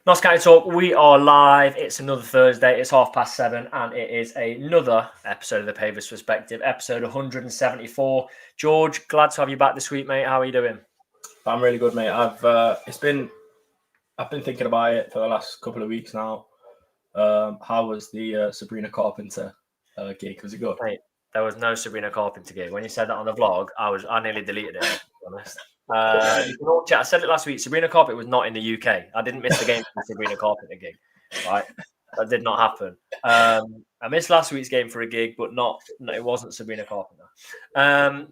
Notts County Talk, we are live. It's another Thursday. It's 7:30, and it is another episode of the Pavis Perspective, episode 174. George, glad to have you back this week, mate. How are you doing? I'm really good, mate. I've been thinking about it for the last couple of weeks now. How was the Sabrina Carpenter gig? Was it good? Mate, there was no Sabrina Carpenter gig. When you said that on the vlog, I nearly deleted it, to be honest. You can all chat. I said it last week. Sabrina Carpenter was not in the UK. I didn't miss the game for the Sabrina Carpenter gig, right? That did not happen. I missed last week's game for a gig, but it wasn't Sabrina Carpenter.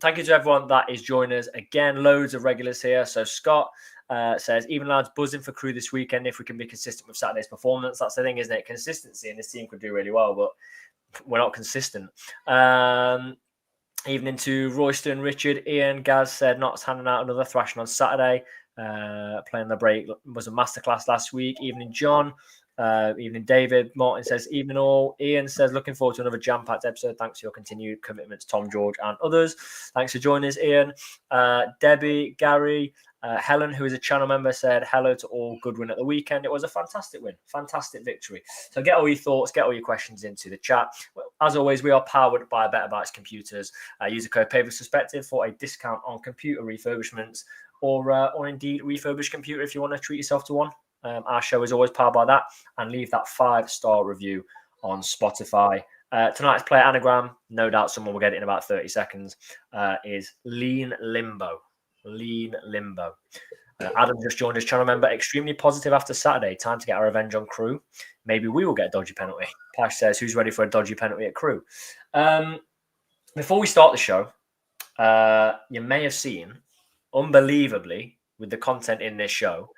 Thank you to everyone that is joining us again. Loads of regulars here. So Scott says, even lads buzzing for Crewe this weekend if we can be consistent with Saturday's performance. That's the thing, isn't it? Consistency, and this team could do really well, but we're not consistent. Evening to Royston, Richard, Ian, Gaz said Notts handing out another thrashing on Saturday. Playing the break was a masterclass last week. Evening, John. Evening, David. Martin says, evening all. Ian says, looking forward to another jam-packed episode. Thanks for your continued commitments, Tom, George, and others. Thanks for joining us, Ian. Debbie, Gary, Helen, who is a channel member, said, hello to all. Good win at the weekend. It was a fantastic win. Fantastic victory. So get all your thoughts, get all your questions into the chat. As always, we are powered by Better Bytes Computers. Use the code Pavis Perspective for a discount on computer refurbishments or indeed refurbished computer if you want to treat yourself to one. Our show is always powered by that. And leave that 5-star review on Spotify. Tonight's player anagram, no doubt someone will get it in about 30 seconds, is Lean Limbo. Lean Limbo. Adam just joined as channel member. Extremely positive after Saturday. Time to get our revenge on Crewe. Maybe we will get a dodgy penalty. Pash says, who's ready for a dodgy penalty at Crewe? Before we start the show, you may have seen, unbelievably, with the content in this show,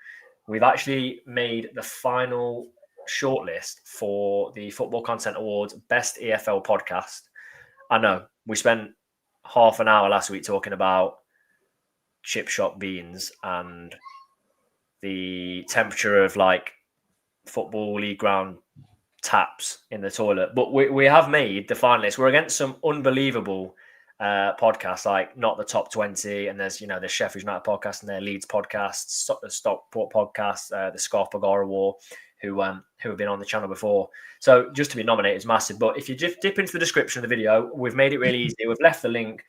we've actually made the final shortlist for the Football Content Awards Best EFL Podcast. I know, we spent half an hour last week talking about chip shop beans and the temperature of like football league ground taps in the toilet, but we have made the finalists. We're against some unbelievable podcasts, like Not the Top 20, and there's the Sheffield United podcast and their Leeds podcasts, the Stockport podcast, the Scarf Bagara War, who have been on the channel before. So just to be nominated is massive. But if you just dip into the description of the video, we've made it really easy. We've left the link.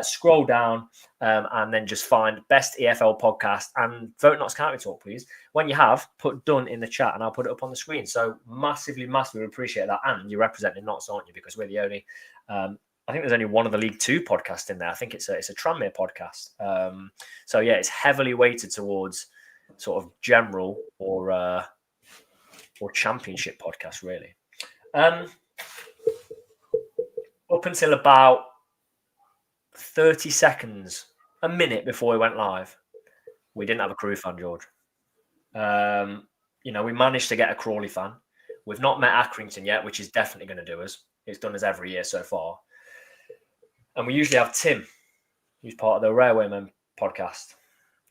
Scroll down and then just find Best EFL Podcast and vote Notts County Talk, please. When you have, put done in the chat and I'll put it up on the screen. So massively appreciate that. And you're representing Notts, aren't you? Because we're the only, I think there's only one of the League Two podcasts in there. I think it's a Tranmere podcast. So yeah, it's heavily weighted towards sort of general or championship podcast, really. Up until about 30 seconds, a minute before we went live, we didn't have a Crewe fan, George. We managed to get a Crawley fan. We've not met Accrington yet, which is definitely going to do us. It's done us every year so far. And we usually have Tim, who's part of the Railwayman podcast,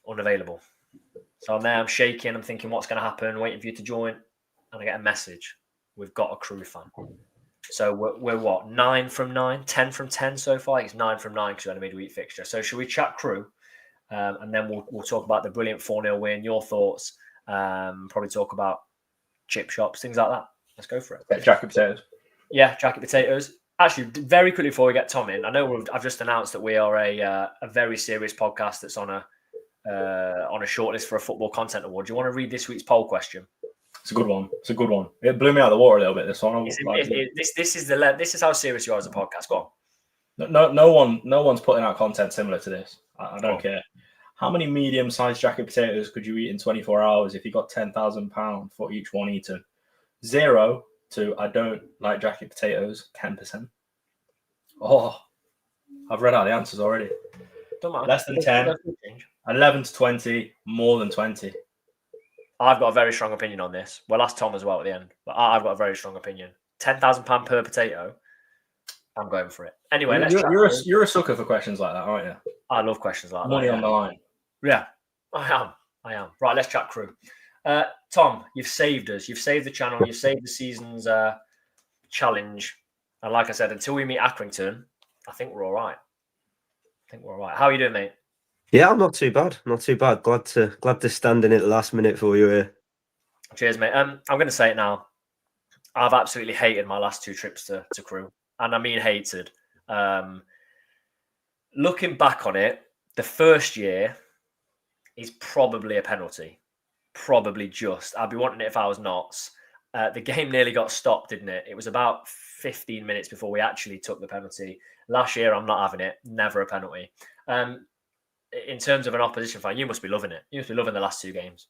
unavailable. So I'm there, I'm shaking, I'm thinking what's going to happen, waiting for you to join. And I get a message. We've got a Crewe fan. So we're what, 9 from 9, 10 from 10 so far? It's 9 from 9 because we had a midweek fixture. So should we chat Crewe? And then we'll talk about the brilliant 4-0 win, your thoughts, probably talk about chip shops, things like that. Let's go for it. Jacket potatoes. Yeah, jacket potatoes. Actually, very quickly before we get Tom in, I know I've just announced that we are a very serious podcast that's on a shortlist for a Football Content Award. Do you want to read this week's poll question? It's a good one. It blew me out of the water a little bit, this one. This is how serious you are as a podcast. Go on. No one's putting out content similar to this. I don't care. How many medium-sized jacket potatoes could you eat in 24 hours if you got £10,000 for each one eaten? 0 to I don't like jacket potatoes, 10%. Oh, I've read out the answers already. Don't matter. Less than 10, 11 to 20, more than 20. I've got a very strong opinion on this. We'll ask Tom as well at the end, but I've got a very strong opinion. £10,000 per potato. I'm going for it. Anyway, you're a sucker for questions like that, aren't you? I love questions like Money that. Money on the line. Yeah, I am. Right, let's chat Crewe. Tom, you've saved us. You've saved the channel. You've saved the season's challenge. And like I said, until we meet Accrington, I think we're all right. How are you doing, mate? Yeah, I'm not too bad. Not too bad. Glad to stand in at the last minute for you here. Cheers, mate. I'm going to say it now. I've absolutely hated my last 2 trips to Crewe, and I mean hated. Looking back on it, the first year is probably a penalty. Probably just. I'd be wanting it if I was Notts. The game nearly got stopped, didn't it? It was about 15 minutes before we actually took the penalty. Last year, I'm not having it. Never a penalty. In terms of an opposition fan, you must be loving it. You must be loving the last 2 games.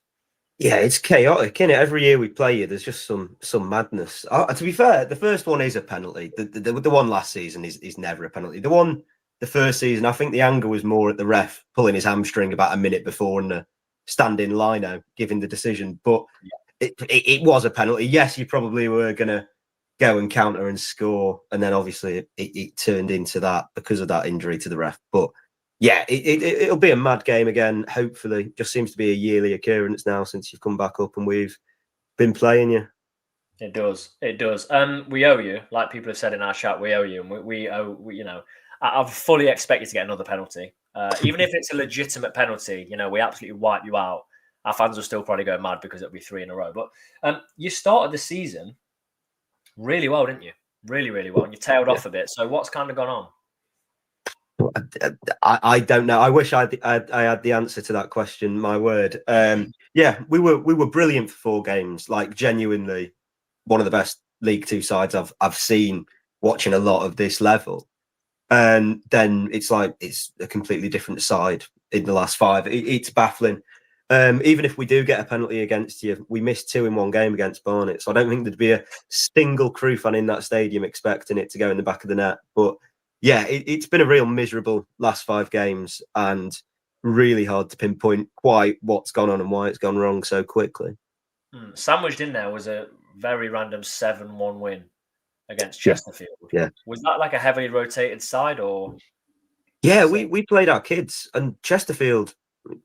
Yeah, it's chaotic, isn't it? Every year we play you, there's just some madness. To be fair, the first one is a penalty. The one last season is never a penalty. The first season, I think the anger was more at the ref pulling his hamstring about a minute before and the standing lino giving the decision. But it was a penalty. Yes, you probably were going to go and counter and score. And then obviously it turned into that because of that injury to the ref. But yeah, it'll be a mad game again, hopefully. Just seems to be a yearly occurrence now since you've come back up and we've been playing you. It does. It does. We owe you, like people have said in our chat, we owe you. And we owe, I've fully expected to get another penalty. Even if it's a legitimate penalty, we absolutely wipe you out. Our fans will still probably go mad because it'll be 3 in a row. But you started the season really well, didn't you? Really, really well. And you tailed off a bit. So what's kind of gone on? I don't know. I wish I had the answer to that question. My word. Yeah, we were brilliant for 4 games. Like genuinely, one of the best League Two sides I've seen watching a lot of this level. And then it's like it's a completely different side in the last 5. It's baffling. Even if we do get a penalty against you, we missed 2 in one game against Barnet. So I don't think there'd be a single Crewe fan in that stadium expecting it to go in the back of the net. But yeah, it's been a real miserable last 5 games and really hard to pinpoint quite what's gone on and why it's gone wrong so quickly. Sandwiched in there was a very random 7-1 win against Chesterfield. Yeah. Was that like a heavily rotated side or? Yeah, we played our kids and Chesterfield,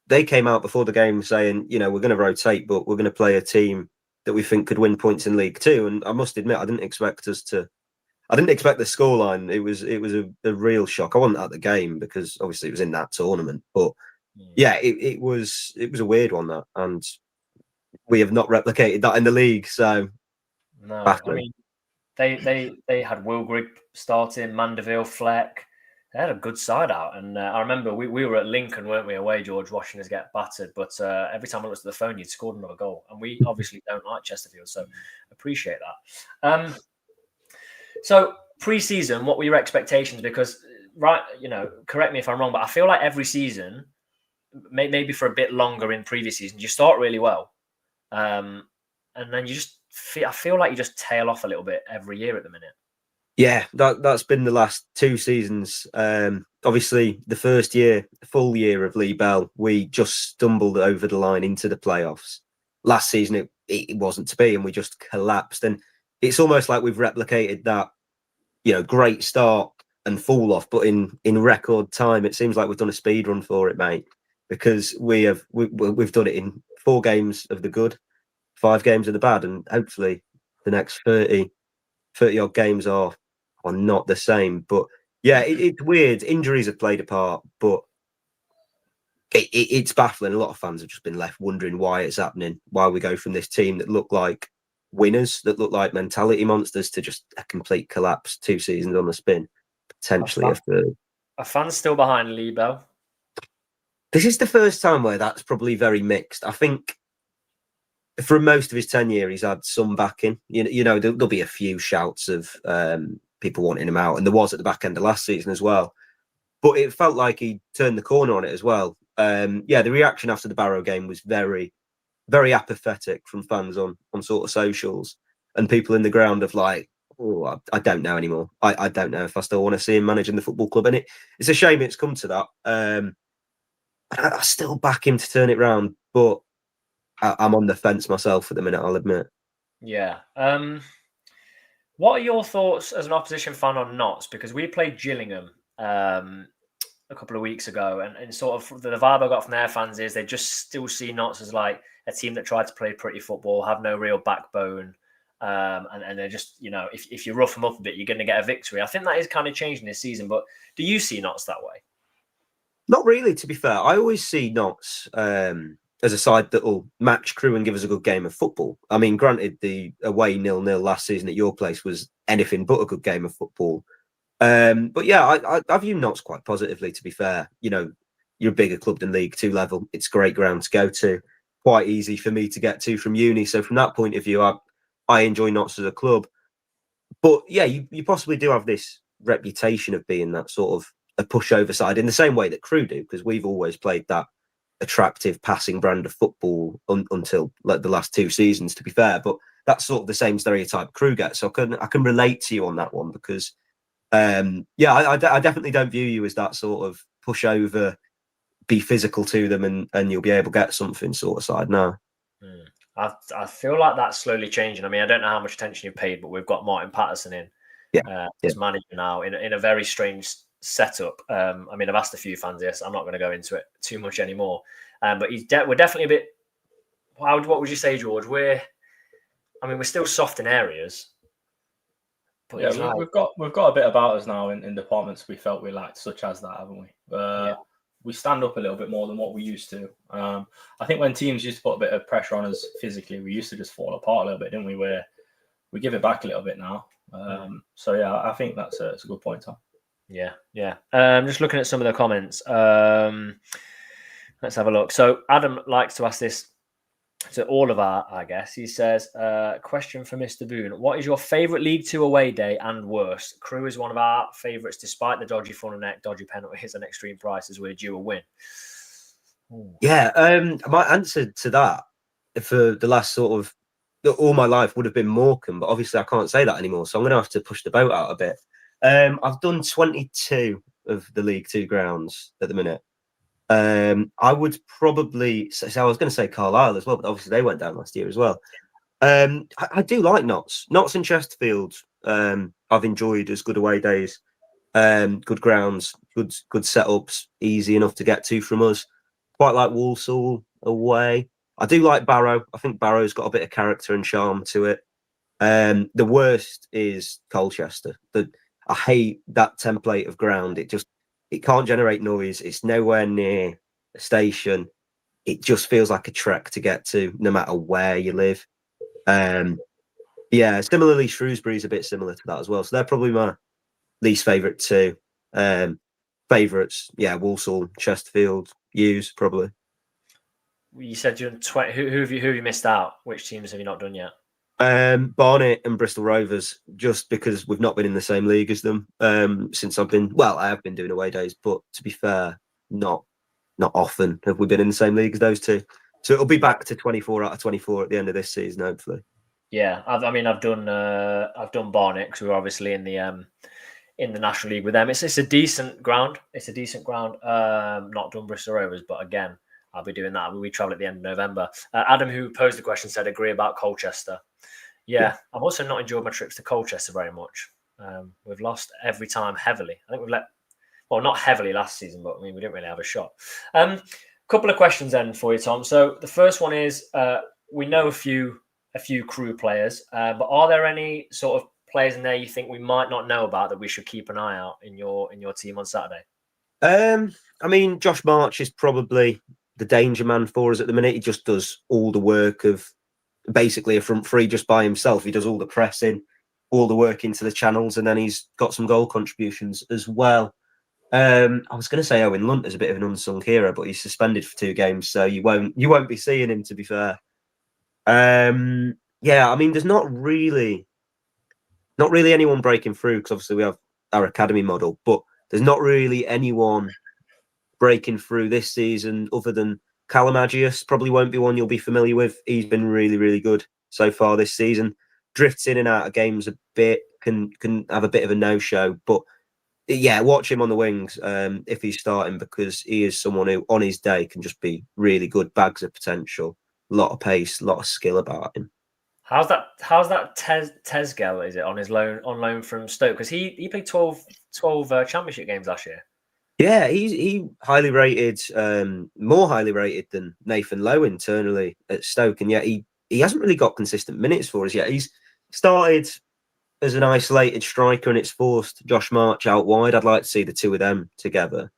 they came out before the game saying, we're going to rotate, but we're going to play a team that we think could win points in League Two. And I must admit, I didn't expect the scoreline. It was a real shock. I wasn't at the game because obviously it was in that tournament. But yeah, it was a weird one that, and we have not replicated that in the league. So no, baffling. I mean they had Wilgrip starting, Mandeville, Fleck. They had a good side out, and I remember we were at Lincoln, weren't we, away, George, watching us get battered. But every time I looked at the phone, you'd scored another goal, and we obviously don't like Chesterfield, so appreciate that. So pre-season, what were your expectations? Because correct me if I'm wrong, but I feel like every season, maybe for a bit longer in previous seasons, you start really well, and then I feel like you just tail off a little bit every year at the minute. Yeah, that's been the last 2 seasons. Obviously, the first year, full year of Lee Bell, we just stumbled over the line into the playoffs. Last season, it wasn't to be, and we just collapsed. And it's almost like we've replicated that, great start and fall off, but in record time. It seems like we've done a speed run for it, mate, because we've done it in 4 games of the good, 5 games of the bad, and hopefully the next 30 odd games are not the same. But yeah, it's weird. Injuries have played a part, but it's baffling. A lot of fans have just been left wondering why it's happening, why we go from this team that look like winners, that look like mentality monsters, to just a complete collapse 2 seasons on the spin, potentially a third. Are fans still behind Lee Bell? This is the first time where that's probably very mixed. I think for most of his tenure, he's had some backing. There'll be a few shouts of people wanting him out, and there was at the back end of last season as well. But it felt like he turned the corner on it as well. The reaction after the Barrow game was very, very apathetic from fans on sort of socials, and people in the ground of like, oh, I don't know anymore. I don't know if I still want to see him managing the football club. And it's a shame it's come to that. I still back him to turn it round, but I'm on the fence myself at the minute, I'll admit. Yeah. What are your thoughts as an opposition fan on Notts? Because we played Gillingham a couple of weeks ago, and sort of the vibe I got from their fans is they just still see Notts as like a team that tried to play pretty football, have no real backbone, and they're just, if you rough them up a bit, you're going to get a victory. I think that is kind of changing this season, but do you see Notts that way? Not really, to be fair. I always see Notts as a side that will match Crewe and give us a good game of football. I mean, granted, the away 0-0 last season at your place was anything but a good game of football. But yeah, I view Notts quite positively, to be fair. You know, you're a bigger club than League Two level. It's a great ground to go to. Quite easy for me to get to from uni. So from that point of view, I enjoy Notts as a club. But yeah, you possibly do have this reputation of being that sort of a pushover side in the same way that Crewe do, because we've always played that attractive passing brand of football until like the last 2 seasons, to be fair. But that's sort of the same stereotype Crewe gets. So I can relate to you on that one because, yeah, I definitely don't view you as that sort of pushover, be physical to them and you'll be able to get something sort of side now. I feel like that's slowly changing. I mean, I don't know how much attention you paid, but we've got Martin Patterson in as manager now in a very strange setup. I mean, I've asked a few fans this. I'm not going to go into it too much anymore. But we're definitely a bit. What would you say, George? We're still soft in areas. But yeah, we've got a bit about us now in departments we felt we lacked, such as that, haven't we? We stand up a little bit more than what we used to. I think when teams used to put a bit of pressure on us physically, we used to just fall apart a little bit, didn't we? Where we give it back a little bit now. So yeah, I think that's a good point, Tom. Yeah. Just looking at some of the comments. Let's have a look. So Adam likes to ask this to all of I guess. He says, question for Mr. Boone. What is your favourite League Two away day and worst? Crewe is one of our favourites, despite the dodgy funnel neck, dodgy penalties and extreme prices. We're due a win. Ooh. Yeah, my answer to that for the last sort of all my life would have been Morecambe, but obviously I can't say that anymore, so I'm going to have to push the boat out a bit. I've done 22 of the League Two grounds at the minute. I would probably say, I was going to say Carlisle as well, but obviously they went down last year as well. I do like Notts and Chesterfield. I've enjoyed as good away days, good grounds, good setups, easy enough to get to from us. Quite like Walsall away. I do like Barrow. I think Barrow's got a bit of character and charm to it. The worst is Colchester. I hate that template of ground. It can't generate noise. It's nowhere near a station. It just feels like a trek to get to, no matter where you live. Yeah, similarly, Shrewsbury's a bit similar to that as well. So they're probably my least favourite two. Favourites, yeah, Walsall, Chesterfield, Hughes, probably. You said you're 20. Who have you missed out? Which teams have you not done yet? Barnet and Bristol Rovers, just because we've not been in the same league as them since I have been doing away days, but to be fair, not often have we been in the same league as those two. So it'll be back to 24 out of 24 at the end of this season, hopefully. Yeah, I've done Barnet because we're obviously in the National League with them. It's a decent ground. Not done Bristol Rovers, but again, I'll be doing that. We travel at the end of November. Adam, who posed the question, said agree about Colchester. Yeah, I've also not enjoyed my trips to Colchester very much. We've lost every time heavily. I think not heavily last season, but we didn't really have a shot. Couple of questions then for you, Tom. So the first one is, we know a few Crewe players, but are there any sort of players in there you think we might not know about that we should keep an eye out in your team on Saturday? I mean, Josh March is probably the danger man for us at the minute. He just does all the work of basically a front three just by himself. He does all the pressing, all the work into the channels, and then he's got some goal contributions as well. I was going to say Owen Lunt is a bit of an unsung hero, but he's suspended for 2 games, so you won't be seeing him, to be fair. Yeah, I mean, there's not really anyone breaking through, because obviously we have our academy model, but there's not really anyone breaking through this season other than Calamagius. Probably won't be one you'll be familiar with. He's been really, really good so far this season. Drifts in and out of games a bit, can have a bit of a no-show, but yeah, watch him on the wings if he's starting, because he is someone who on his day can just be really good, bags of potential, a lot of pace, a lot of skill about him. How's that Tesgel, is it, on loan from Stoke? Because he played 12 championship games last year. Yeah, he highly rated, more highly rated than Nathan Lowe internally at Stoke, and yet he hasn't really got consistent minutes for us yet. He's started as an isolated striker, and it's forced Josh March out wide. I'd like to see the two of them together.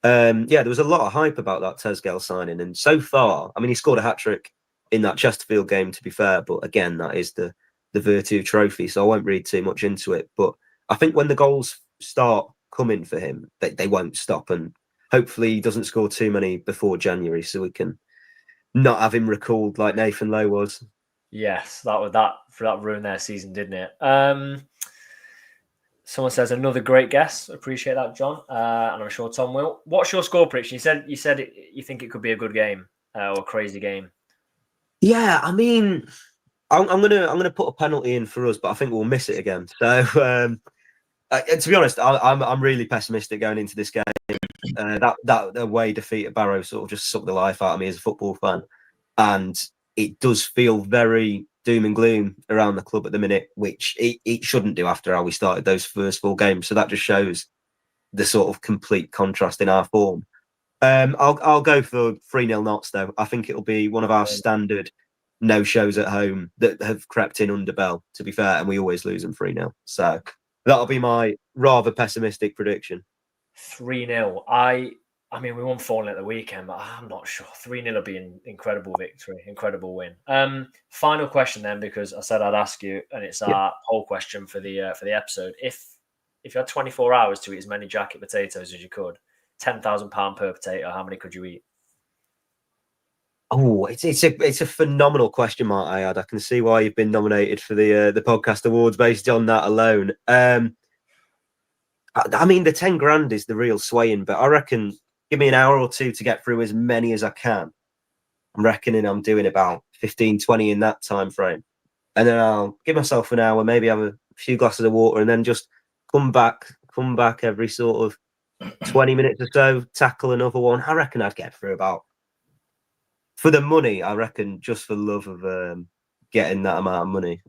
There was a lot of hype about that Tesgale signing, and so far, I mean, he scored a hat-trick in that Chesterfield game, to be fair, but again, that is the Virtue Trophy, so I won't read too much into it. But I think when the goals start coming for him, they won't stop, and hopefully he doesn't score too many before January, so we can not have him recalled like Nathan Lowe was. Yes, that ruined their season, didn't it? Someone says another great guess. Appreciate that, John, and I'm sure Tom will. What's your score prediction? You said you think it could be a good game or a crazy game. Yeah, I mean, I'm gonna put a penalty in for us, but I think we'll miss it again. So to be honest, I'm really pessimistic going into this game. That away defeat at Barrow sort of just sucked the life out of me as a football fan, and it does feel very doom and gloom around the club at the minute, which it shouldn't do after how we started those first 4 games. So that just shows the sort of complete contrast in our form. I'll go for 3-0 Notts though. I think it'll be one of our standard no shows at home that have crept in under Bell, to be fair, and we always lose them 3-0. So that'll be my rather pessimistic prediction. 3-0. I mean, we won 4-0 at the weekend, but I'm not sure. 3-0 will be an incredible victory, incredible win. Final question then, because I said I'd ask you, and it's our whole question for the episode. If you had 24 hours to eat as many jacket potatoes as you could, £10,000 per potato, how many could you eat? Oh, it's a phenomenal question, Mark Ayad. I can see why you've been nominated for the podcast awards based on that alone. I mean, the 10 grand is the real swaying, but I reckon give me an hour or two to get through as many as I can. I'm reckoning I'm doing about 15, 20 in that time frame. And then I'll give myself an hour, maybe have a few glasses of water, and then just come back every sort of 20 minutes or so, tackle another one. I reckon I'd get through about, for the money, I reckon just for love of getting that amount of money,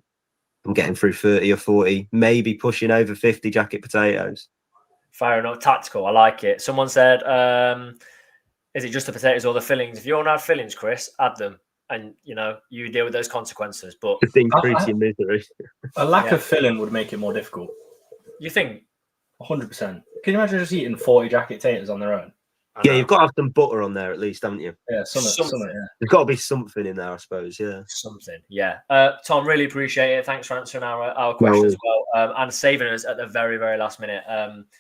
I'm getting through 30 or 40, maybe pushing over 50 jacket potatoes. Fair enough. Tactical. I like it. Someone said, is it just the potatoes or the fillings? If you want to add fillings, Chris, add them. And, you deal with those consequences. But just increase your misery. A lack of filling would make it more difficult. You think? 100%. Can you imagine just eating 40 jacket potatoes on their own? Yeah, you've got to have some butter on there at least, haven't you? Yeah, something. Yeah. There's got to be something in there, I suppose. Yeah, something. Yeah. Tom, really appreciate it. Thanks for answering our question as well, and saving us at the very, very last minute.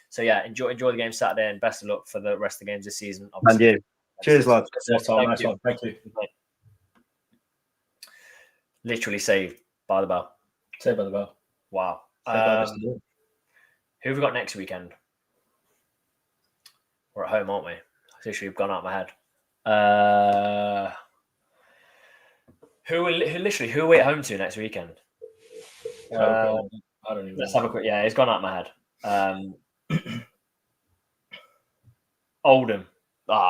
So yeah, enjoy the game Saturday, and best of luck for the rest of the games this season. Obviously. And you. Cheers, lads. Thank you. Thank you. Literally saved by the bell. Saved by the bell. Wow. Who have we got next weekend? We're at home, aren't we? Literally, we've gone out of my head. Who are we at home to next weekend? I don't even. Let's have a quick. Yeah, it's gone out of my head. Oldham.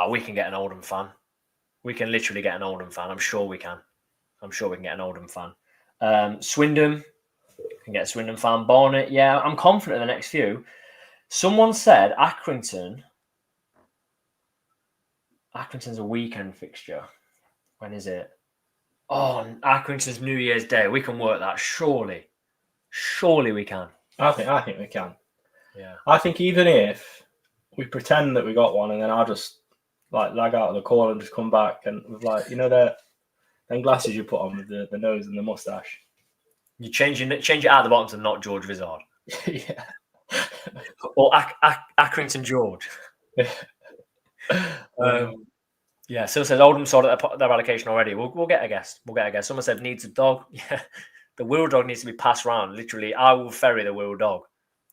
We can get an Oldham fan. We can literally get an Oldham fan. I'm sure we can. I'm sure we can get an Oldham fan. Swindon. We can get a Swindon fan. Barnet. Yeah, I'm confident in the next few. Someone said Accrington. Accrington's a weekend fixture. When is it? Oh, Accrington's New Year's Day. We can work that. Surely we can. I think we can. Yeah. I think even if we pretend that we got one, and then I'll just lag out of the call and just come back and with them glasses you put on with the nose and the mustache. You change it out of the bottom to not George Vizard. Yeah. Or Accrington George. Yeah, Sil says Oldham sorted their allocation already. We'll get a guess. Someone said needs a dog. Yeah, the wheel dog needs to be passed around. Literally, I will ferry the wheel dog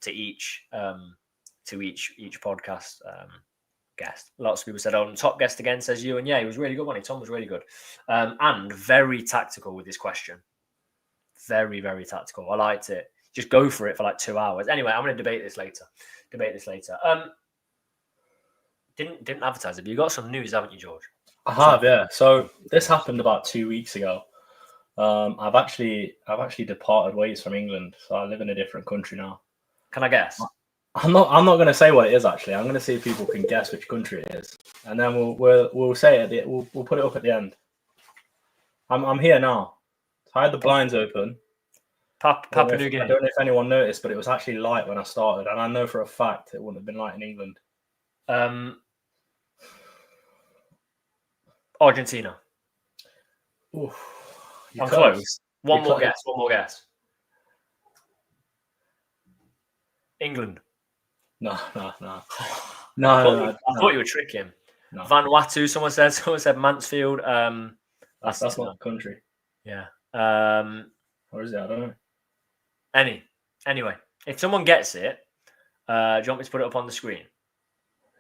to each podcast guest. Lots of people said Oldham top guest again. Says you, and yeah, he was really good. Tom was really good, and very tactical with his question. Very, very tactical. I liked it. Just go for it for like 2 hours. Anyway, I'm going to debate this later. Didn't advertise it, but you got some news, haven't you, George? I have, yeah. So this happened about 2 weeks ago. I've actually departed ways from England, so I live in a different country now. Can I guess? I'm not going to say what it is. Actually, I'm going to see if people can guess which country it is, and then we'll say it. We'll put it up at the end. I'm here now. I had the blinds open. Papua New Guinea. I don't know if anyone noticed, but it was actually light when I started, and I know for a fact it wouldn't have been light in England. Argentina. Oof. I'm close. One more close. guess. England. No. I thought you were tricking. No. Vanuatu, someone said Mansfield. That's not a country. Yeah. Or is it? I don't know. Anyway, if someone gets it, do you want me to put it up on the screen?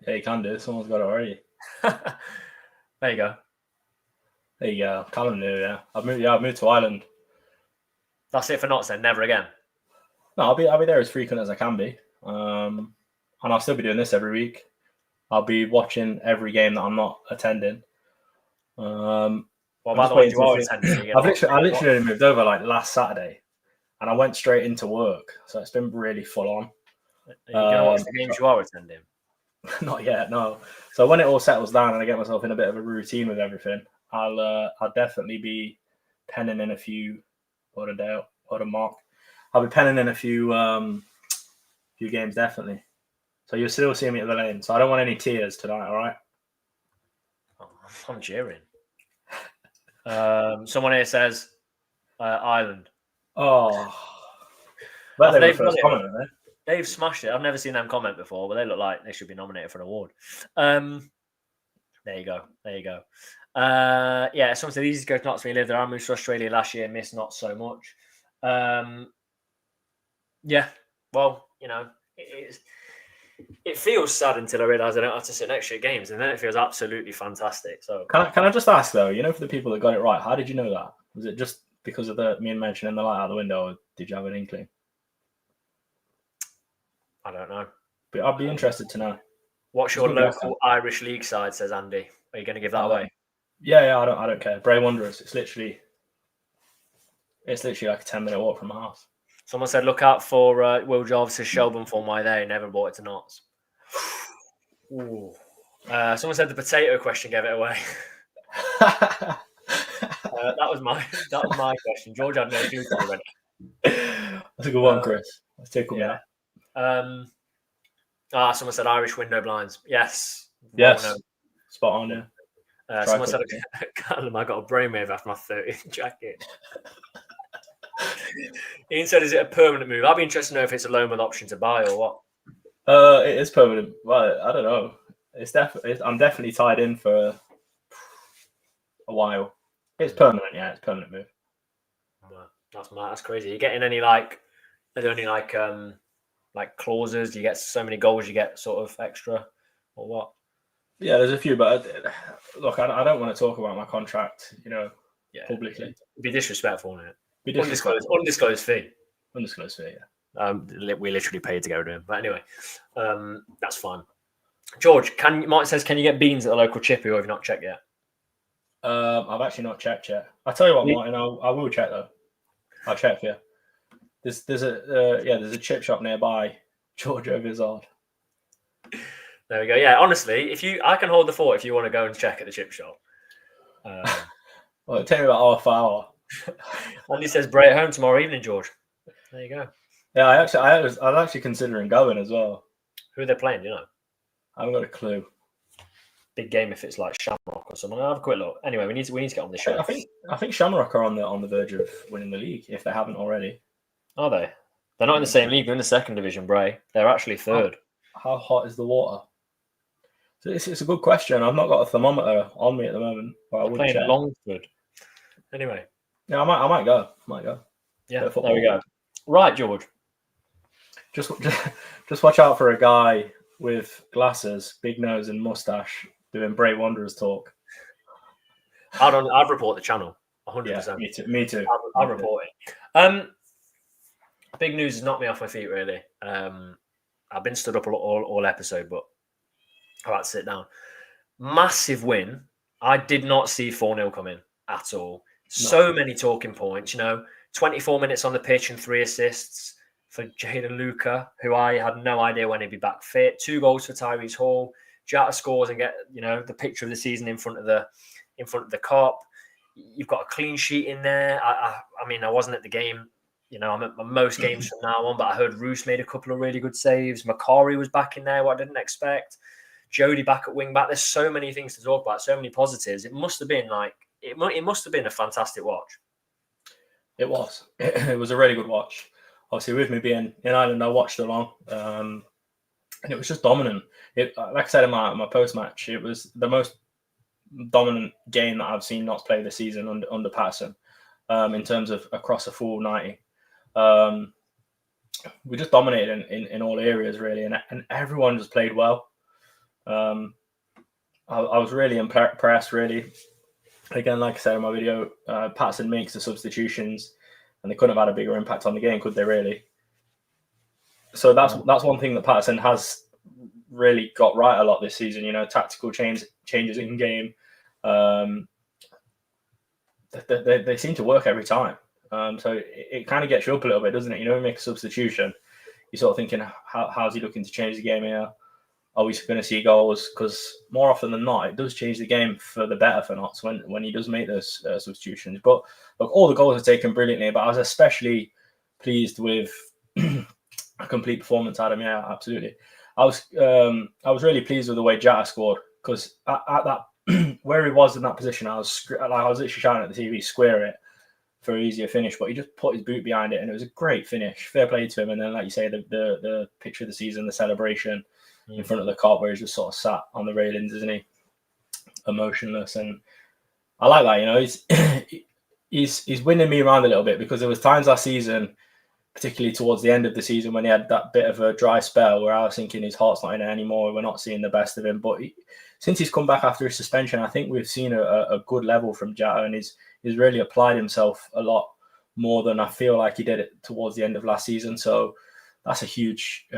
Yeah, you can do. Someone's got it already. There you go. There you go. Callum knew, yeah. I've moved to Ireland. That's it for Knots then, never again. No, I'll be there as frequent as I can be. And I'll still be doing this every week. I'll be watching every game that I'm not attending. What about the ones you are attending? I literally only moved over like last Saturday, and I went straight into work, so it's been really full on. Are you going to watch the games you are attending? Not yet, no. So when it all settles down and I get myself in a bit of a routine with everything, I'll definitely be penning in a few. What a mark! I'll be penning in a few games definitely. So you'll still see me at the lane. So I don't want any tears tonight. All right. Oh, I'm cheering. Someone here says Ireland. Oh, well, they've smashed it. I've never seen them comment before, but they look like they should be nominated for an award. There you go. Yeah, someone said these guys not to me live there. I moved to Australia last year, missed not so much. Yeah, well, it feels sad until I realise I don't have to sit next to your games, and then it feels absolutely fantastic. So can I just ask though, for the people that got it right, how did you know that? Was it just because of me mentioning the light out the window, or did you have an inkling? I don't know. But I'd be interested to know. What's your local Irish league side? Says Andy. Are you going to give that away? Yeah. I don't care. Bray Wanderers. It's literally like a 10-minute walk from my house. Someone said, look out for Will Jarvis's Shelburne form. Why they never brought it to Knots. Ooh. Someone said the potato question gave it away. That was my question. George had no clue already. That's a good one, Chris. Let's take one. Someone said Irish window blinds. Yes. Spot on. Yeah. Someone said, Callum, I got a brainwave after my 30th jacket. Ian said, is it a permanent move? I'd be interested to know if it's a loan with option to buy or what. It is permanent. Well, I don't know. I'm definitely tied in for a while. It's permanent, yeah. It's a permanent move. That's crazy. Are you getting any are there any clauses? Do you get so many goals? You get sort of extra, or what? Yeah, there's a few, but look, I don't want to talk about my contract, publicly. It'd be disrespectful, wouldn't it? Undisclosed fee. Yeah. We literally paid to go to him, but anyway, that's fine. George, Martin says, can you get beans at the local chippy, or have you not checked yet? I've actually not checked yet. I'll tell you what, Martin, I will check though. I'll check for you. There's a chip shop nearby, Giorgio Vizard. There we go. Yeah, honestly, I can hold the fort if you want to go and check at the chip shop. Well, it'll take me about half an hour. Andy says, Bray at home tomorrow evening, George. There you go. Yeah, I was actually considering going as well. Who are they playing? Do you know? I haven't got a clue. Big game if it's like Shamrock or something. I'll have a quick look. Anyway, we need to get on the show. I think Shamrock are on the verge of winning the league if they haven't already. Are they? They're not in the same league. They're in the second division, Bray. They're actually third. How hot is the water? So it's a good question. I've not got a thermometer on me at the moment, but I would check. Playing Longford. Anyway. Yeah, I might go. Yeah, there we go. Right, George. Just watch out for a guy with glasses, big nose, and mustache doing Bray Wanderers talk. I'd report the channel. 100%. Yeah, me too. I'll report it. Big news has knocked me off my feet, really. I've been stood up all episode, but I had to sit down. Massive win. I did not see 4-0 coming at all. So many talking points, 24 minutes on the pitch and 3 assists for Jayden Luca, who I had no idea when he'd be back fit. 2 goals for Tyrese Hall. Jata scores and get, the picture of the season in front of the Kop. You've got a clean sheet in there. I mean, I wasn't at the game. I'm at most games from now on, but I heard Roos made a couple of really good saves. Macari was back in there, what I didn't expect. Jody back at wing back. There's so many things to talk about, so many positives. It must have been it must have been a fantastic watch. It was. It was a really good watch. Obviously, with me being in Ireland, I watched along, and it was just dominant. Like I said in my post match, it was the most dominant game that I've seen Notts play this season under Patterson, in terms of across a full 90. We just dominated in all areas really, and everyone just played well. I was really impressed, really. Again, like I said in my video, Patterson makes the substitutions, and they couldn't have had a bigger impact on the game, could they? Really. So that's one thing that Patterson has really got right a lot this season. You know, tactical changes in game. They seem to work every time. So it kind of gets you up a little bit, doesn't it? You know, you make a substitution, you're sort of thinking, how's he looking to change the game here? Are we going to see goals? Because more often than not, it does change the game for the better for Notts when he does make those substitutions. But look, all the goals are taken brilliantly, but I was especially pleased with a complete performance, Adam. Yeah, absolutely. I was really pleased with the way Jata scored, because at that where he was in that position, I was literally shouting at the TV, square it for an easier finish, but he just put his boot behind it, and it was a great finish. Fair play to him. And then, like you say, the picture of the season, the celebration in front of the Kop, where he's just sort of sat on the railings, isn't he? Emotionless. And I like that, you know. He's winning me around a little bit, because there was times last season, particularly towards the end of the season, when he had that bit of a dry spell where I was thinking his heart's not in it anymore, we're not seeing the best of him. But since he's come back after his suspension, I think we've seen a good level from Jata, and he's really applied himself a lot more than I feel like he did it towards the end of last season. So that's a huge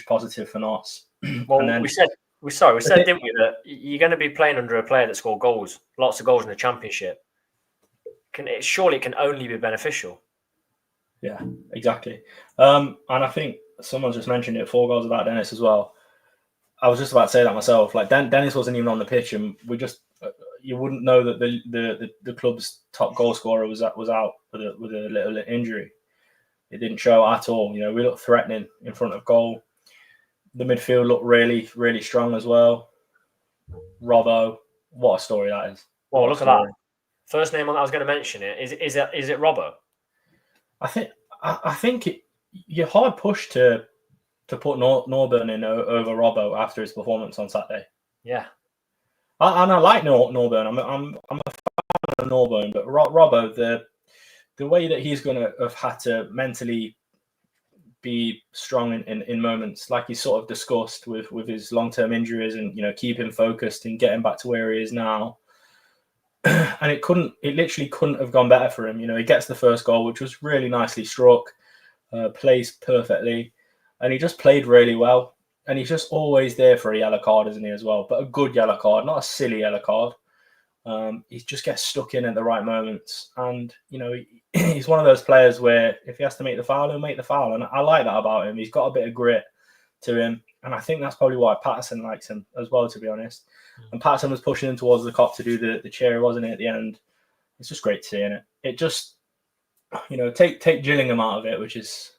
positive for Notts. Well, then, we said, didn't we, that you're going to be playing under a player that scored goals, lots of goals in the Championship. Surely it can only be beneficial. Yeah, exactly. And I think someone just mentioned it, 4 goals about Dennis as well. I was just about to say that myself. Like, Dennis wasn't even on the pitch, and you wouldn't know that the club's top goal scorer was out with a little injury. It didn't show at all. You know, we looked threatening in front of goal. The midfield looked really, really strong as well. Robbo, what a story that is. Well, look at that. First name I was going to mention it. Is it Robbo? I think you're hard pushed to put Norburn in over Robbo after his performance on Saturday. Yeah. And I like Norburn. I'm a fan of Norburn, but Robbo, the way that he's going to have had to mentally be strong in moments, like he's sort of discussed with his long-term injuries, and, you know, keep him focused and get him back to where he is now. And it literally couldn't have gone better for him. You know, he gets the first goal, which was really nicely struck, plays perfectly, and he just played really well. And he's just always there for a yellow card, isn't he, as well? But a good yellow card, not a silly yellow card. He just gets stuck in at the right moments. And, you know, he's one of those players where if he has to make the foul, he'll make the foul. And I like that about him. He's got a bit of grit to him. And I think that's probably why Patterson likes him as well, to be honest. And Patterson was pushing him towards the Kop to do the cheer, wasn't it, at the end? It's just great seeing it. It just, you know, take Gillingham out of it, which is...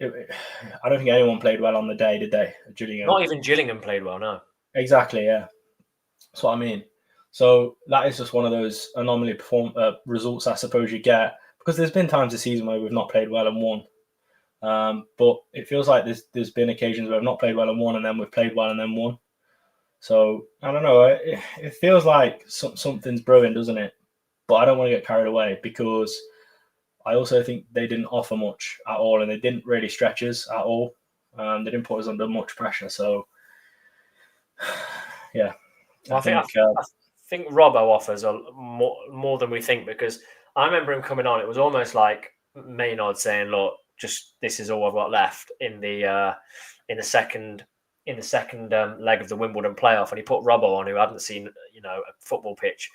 I don't think anyone played well on the day, did they? Gillingham. Not even Gillingham played well, no. Exactly, yeah. That's what I mean. So that is just one of those anomaly results, I suppose, you get, because there's been times this season where we've not played well and won. But it feels like there's been occasions where we've not played well and won, and then we've played well and then won. So I don't know. It feels like something's brewing, doesn't it? But I don't want to get carried away, because I also think they didn't offer much at all, and they didn't really stretch us at all. They didn't put us under much pressure. So, yeah. I think Robbo offers more than we think, because I remember him coming on. It was almost like Maynard saying, "Look, just this is all I've got left in the second leg of the Wimbledon playoff," and he put Robbo on, who hadn't seen, you know, a football pitch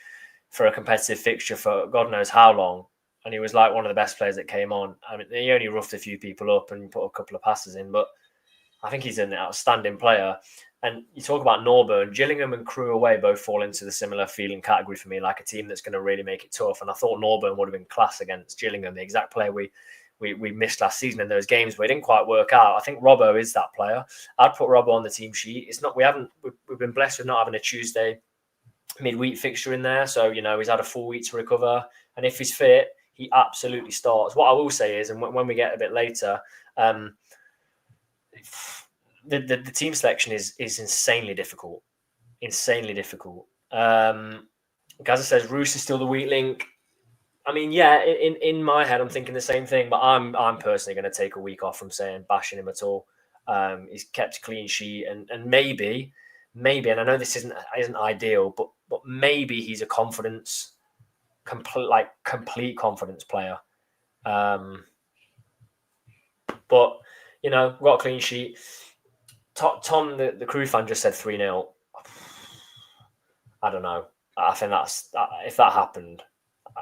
for a competitive fixture for God knows how long. And he was like one of the best players that came on. I mean, he only roughed a few people up and put a couple of passes in, but I think he's an outstanding player. And you talk about Norburn, Gillingham and Crewe away both fall into the similar feeling category for me, like a team that's going to really make it tough. And I thought Norburn would have been class against Gillingham, the exact player we we missed last season in those games, but it didn't quite work out. I think Robbo is that player. I'd put Robbo on the team sheet. It's not we've been blessed with not having a Tuesday midweek fixture in there, so he's had a full week to recover, and if he's fit, he absolutely starts. What I will say is, and when we get a bit later, the team selection is insanely difficult. Gaza says Roos is still the weak link. I mean, yeah, in my head, I'm thinking the same thing, but I'm personally going to take a week off from bashing him at all. He's kept a clean sheet, and maybe, and I know this isn't ideal, but maybe he's a complete confidence player. But we've got a clean sheet. Tom, the Crewe fan, just said 3-0. I don't know. I think if that happened,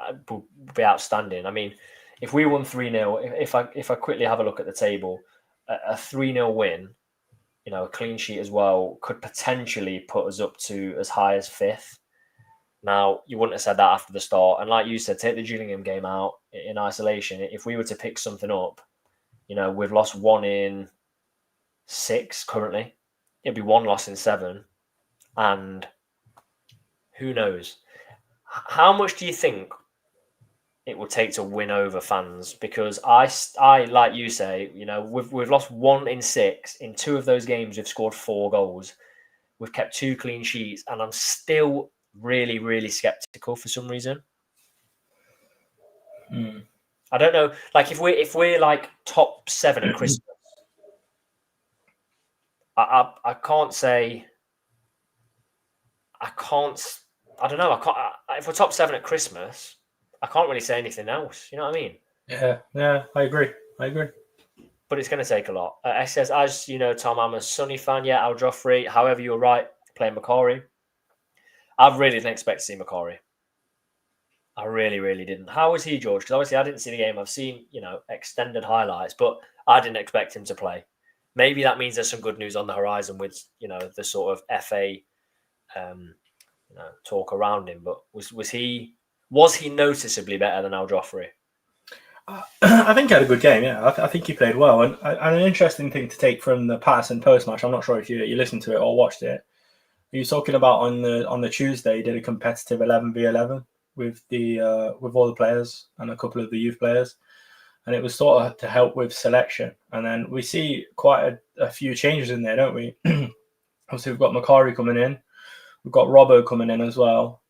it would be outstanding. I mean, if we won 3-0, if I quickly have a look at the table, a 3-0 win, a clean sheet as well, could potentially put us up to as high as 5th. Now, you wouldn't have said that after the start. And like you said, take the Gillingham game out in isolation. If we were to pick something up, we've lost 1 in 6 currently. It'd be 1 loss in 7. And who knows? How much do you think it will take to win over fans? Because I like you say, we've lost 1 in 6. In 2 of those games, we've scored 4 goals. We've kept 2 clean sheets, and I'm still really, really skeptical for some reason. I don't know. Like if we're like top 7 at Christmas, I can't say. I don't know. If we're top 7 at Christmas, I can't really say anything else. You know what I mean? Yeah. I agree. But it's going to take a lot. It says, as you know, Tom, I'm a Sunny fan. Yeah, Al Joffrey. However, you're right. Playing Macquarie. I really didn't expect to see Macquarie. I really, really didn't. How was he, George? Because obviously I didn't see the game. I've seen, extended highlights, but I didn't expect him to play. Maybe that means there's some good news on the horizon with, the sort of FA talk around him. But was he noticeably better than Al Joffrey? I think he had a good game. Yeah, I think he played well. And an interesting thing to take from the Patterson post match. I'm not sure if you listened to it or watched it. He was talking about on the Tuesday, he did a competitive 11v11 with all the players and a couple of the youth players, and it was sort of to help with selection. And then we see quite a few changes in there, don't we? Obviously, we've got Macquarie coming in, we've got Robbo coming in as well.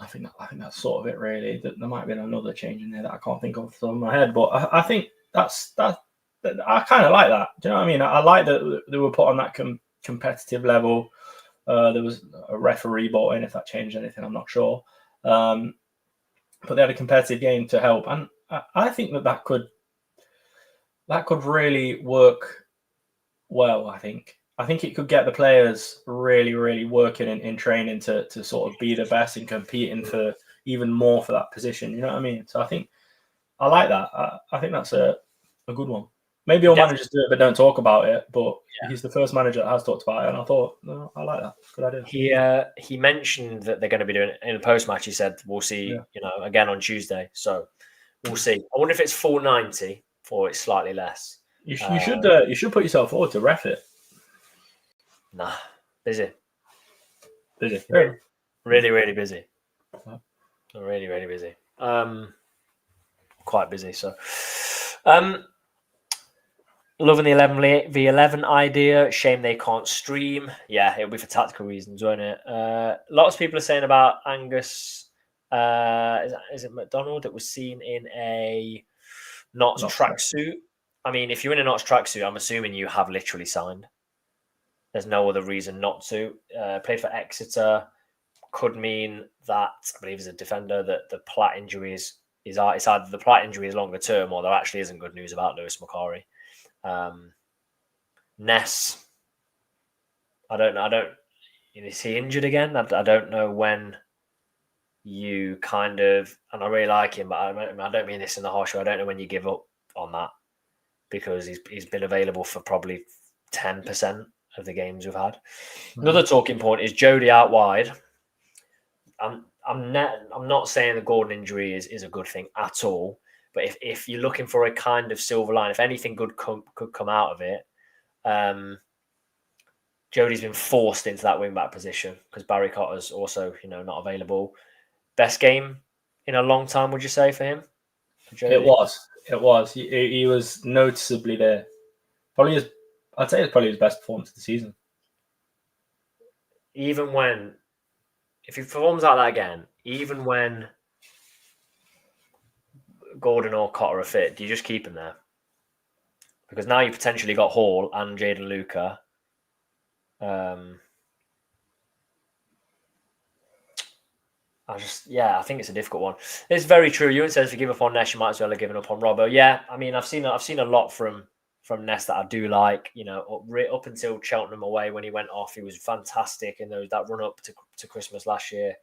I think that's sort of it, really. There might have been another change in there that I can't think of off the top of my head, but I think that's that. I kind of like that. Do you know what I mean? I like that they were put on that competitive level. There was a referee brought in. If that changed anything, I'm not sure. But they had a competitive game to help, and I think that could really work well. I think it could get the players really, really working in training to sort of be the best and competing for even more for that position. You know what I mean? So I think I like that. I think that's a good one. Maybe all managers do it but don't talk about it, but he's the first manager that has talked about it, and I thought, no, I like that. Good idea. He mentioned that they're going to be doing it in the post-match. He said, we'll see, again on Tuesday. So we'll see. I wonder if it's full 90 or it's slightly less. You should put yourself forward to ref it. Nah, busy. Really, really busy. Really, really busy. Quite busy. So, loving the 11v11 idea. Shame they can't stream. Yeah, it'll be for tactical reasons, won't it? Lots of people are saying about Angus. Is it McDonald that was seen in a Notts tracksuit? I mean, if you're in a Notts tracksuit, I'm assuming you have literally signed. There's no other reason not to. Played for Exeter. Could mean that, I believe as a defender, that the Platt injury is either the Platt injury is longer term or there actually isn't good news about Lewis Macquarie. Ness, I don't know. Is he injured again? I don't know when you kind of, and I really like him, but I don't mean this in the harsh way. I don't know when you give up on that because he's been available for probably 10% of the games we've had. Another talking point is Jody out wide. I'm not saying the Gordon injury is a good thing at all, But if you're looking for a kind of silver line, if anything good could come out of it, Jody's been forced into that wing back position because Barry Cotter's also, not available. Best game in a long time, would you say, for him? For Jody? It was. He was noticeably there. I'd say it's probably his best performance of the season. Even when, if he performs like that again, even when Gordon or Cotter are fit, do you just keep him there? Because now you potentially got Hall and Jaden Luca. I think it's a difficult one. It's very true. Ewan says if you give up on Ness, you might as well have given up on Robbo. Yeah, I mean, I've seen a lot from Ness that I do like. Up until Cheltenham away when he went off, he was fantastic in that run up to Christmas last year.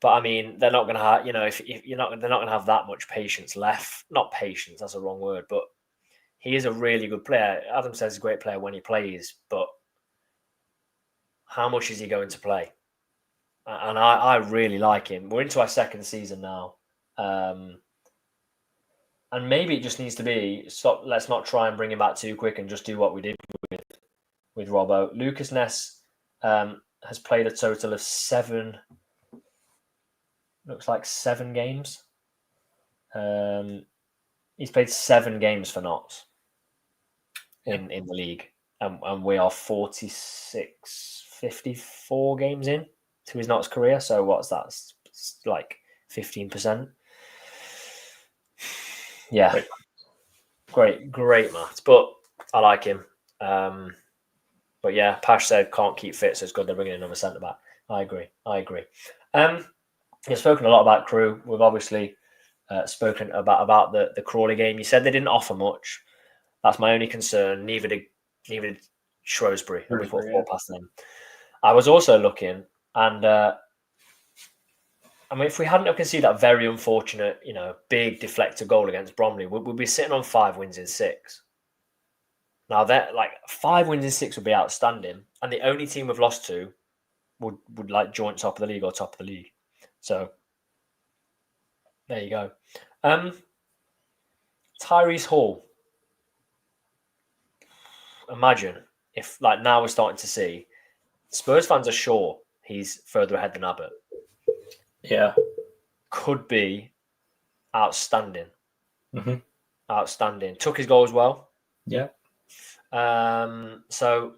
But I mean, they're not going to have, if they're not going to have that much patience left. Not patience, that's a wrong word, but he is a really good player. Adam says he's a great player when he plays, but how much is he going to play? And I really like him. We're into our second season now. And maybe it just needs to be, stop. Let's not try and bring him back too quick and just do what we did with Robbo. Lucas Ness has played a total of 7 games. He's played 7 games for Notts in the league. And we are 54 games in to his Notts career. So what's that? It's like 15%. Yeah. Great maths. But I like him. But yeah, Pash said can't keep fit, so it's good they're bringing in another centre back. I agree. You've spoken a lot about Crewe. We've obviously spoken about the Crawley game. You said they didn't offer much. That's my only concern. Neither did Shrewsbury. We put 4 past them. I was also looking, and I mean, if we hadn't have conceded that very unfortunate, big deflected goal against Bromley, we'd be sitting on 5 wins in 6. Now that 5 wins in 6 would be outstanding, and the only team we've lost to would joint top of the league or top of the league. So there you go. Tyrese Hall. Imagine if now we're starting to see Spurs fans are sure he's further ahead than Abbott. Yeah. Could be outstanding. Mm-hmm. Outstanding. Took his goal as well. Yeah. So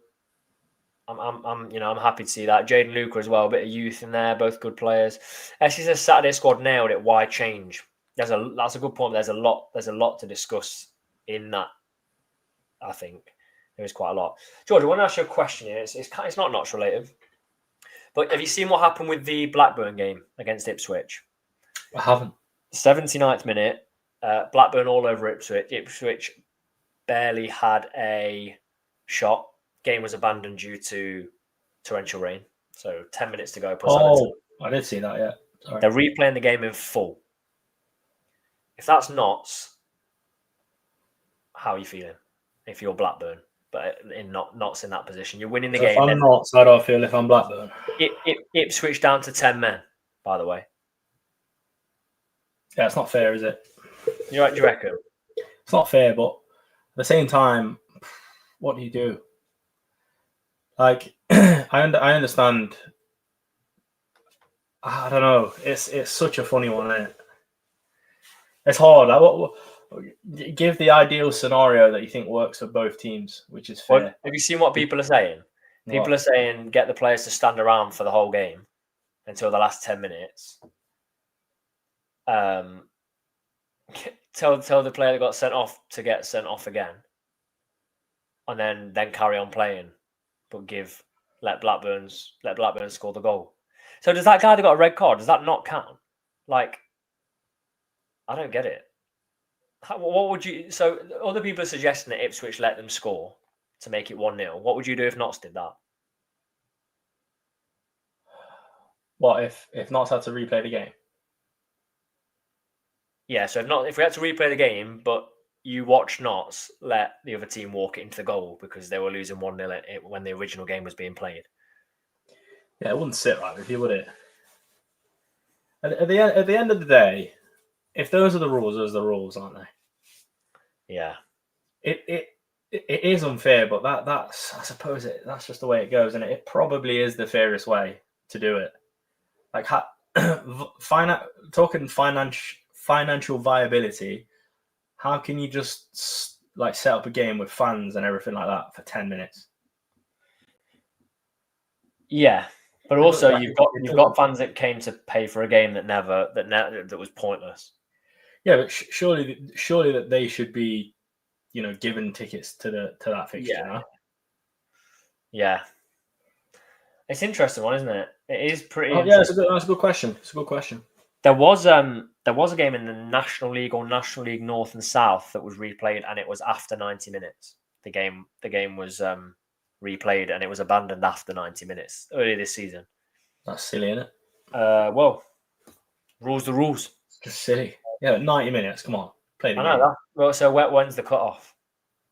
I'm happy to see that. Jaden Luca as well, a bit of youth in there, both good players. Actually says Saturday squad nailed it. Why change? That's a good point. There's a lot to discuss in that. I think there is quite a lot. George, I want to ask you a question here. It's not Notts related, but have you seen what happened with the Blackburn game against Ipswich? I haven't. 79th minute, Blackburn all over Ipswich. Ipswich barely had a shot. Game was abandoned due to torrential rain. So 10 minutes to go. I did see that, yeah. Sorry. They're replaying the game in full. If that's Notts, how are you feeling? If you're Blackburn, but Notts in that position, you're winning the game. If I'm Notts, how do I feel if I'm Blackburn? Ipswich down to 10 men, by the way. Yeah, it's not fair, is it? You're right, do you reckon? It's not fair, but at the same time, what do you do? I understand. I don't know. It's such a funny one, isn't it? It's hard. Give the ideal scenario that you think works for both teams, which is fair. Well, have you seen what people are saying? People are saying get the players to stand around for the whole game until the last 10 minutes. Tell the player that got sent off to get sent off again, and then carry on playing, but let Blackburn score the goal. So does that guy that got a red card, does that not count? I don't get it. What would you? So other people are suggesting that Ipswich let them score to make it 1-0. What would you do if Notts did that? What if Notts had to replay the game? Yeah, so if we had to replay the game, but you watch Notts let the other team walk it into the goal because they were losing 1-0 when the original game was being played. Yeah, it wouldn't sit right with you, would it? At the end of the day, if those are the rules, those are the rules, aren't they? Yeah. It is unfair, but that's I suppose that's just the way it goes, and it probably is the fairest way to do it. Like talking financial viability, how can you just like set up a game with fans and everything like that for 10 minutes? Yeah, but also you've got fans that came to pay for a game that was pointless. Yeah, but surely that they should be, given tickets to that fixture. Yeah. No? Yeah. It's an interesting one, isn't it? It is pretty. Oh, yeah, that's a good question. It's a good question. There was a game in the National League or National League North and South that was replayed, and it was after 90 minutes. The game was replayed, and it was abandoned after 90 minutes earlier this season. That's silly, isn't it? Well, rules the rules. It's just silly. Yeah, 90 minutes. Come on, play the game. I know that. Well, so when's the cut-off?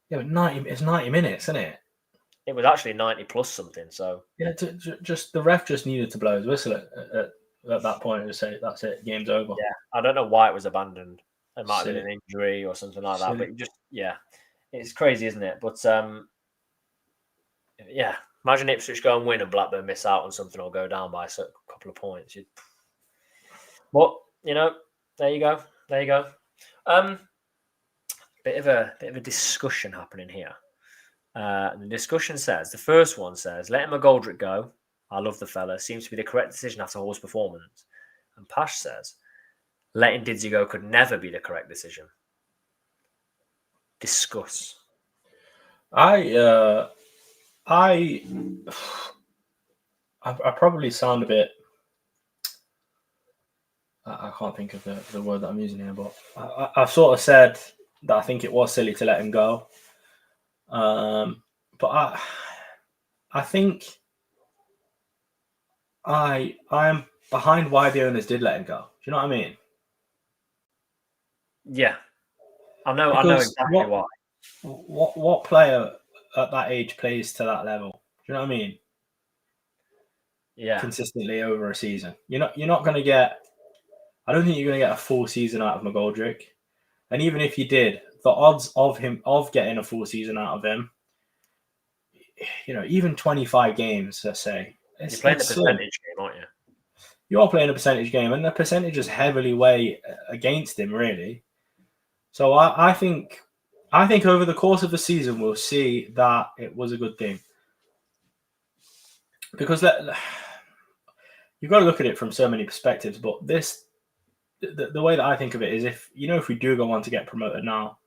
Yeah, but it's 90 minutes, isn't it? It was actually 90 plus something. So yeah, just the ref just needed to blow his whistle at that point and say that's it, game's over. Yeah, I don't know why it was abandoned. It might have been an injury or something like that. But it's crazy, isn't it? But yeah, imagine Ipswich go and win and Blackburn miss out on something or go down by a couple of points. But there you go. Bit of a discussion happening here. The discussion says, the first one says, letting McGoldrick go, I love the fella, seems to be the correct decision after Hall's performance. And Pash says, letting Didsey go could never be the correct decision. Discuss. I probably sound a bit. I can't think of the word that I'm using here, but I've sort of said that I think it was silly to let him go. But I think I am behind why the owners did let him go. Do you know what I mean? Yeah, I know exactly why. What player at that age plays to that level? Do you know what I mean? Yeah, consistently over a season. You're not going to get. I don't think you're going to get a full season out of McGoldrick, and even if you did, the odds of getting a full season out of him, even 25 games, let's say. You're playing the percentage game, aren't you? You are playing a percentage game, and the percentages heavily weigh against him, really. So I think over the course of the season, we'll see that it was a good thing. Because you've got to look at it from so many perspectives, but the way that I think of it is if we do go on to get promoted now,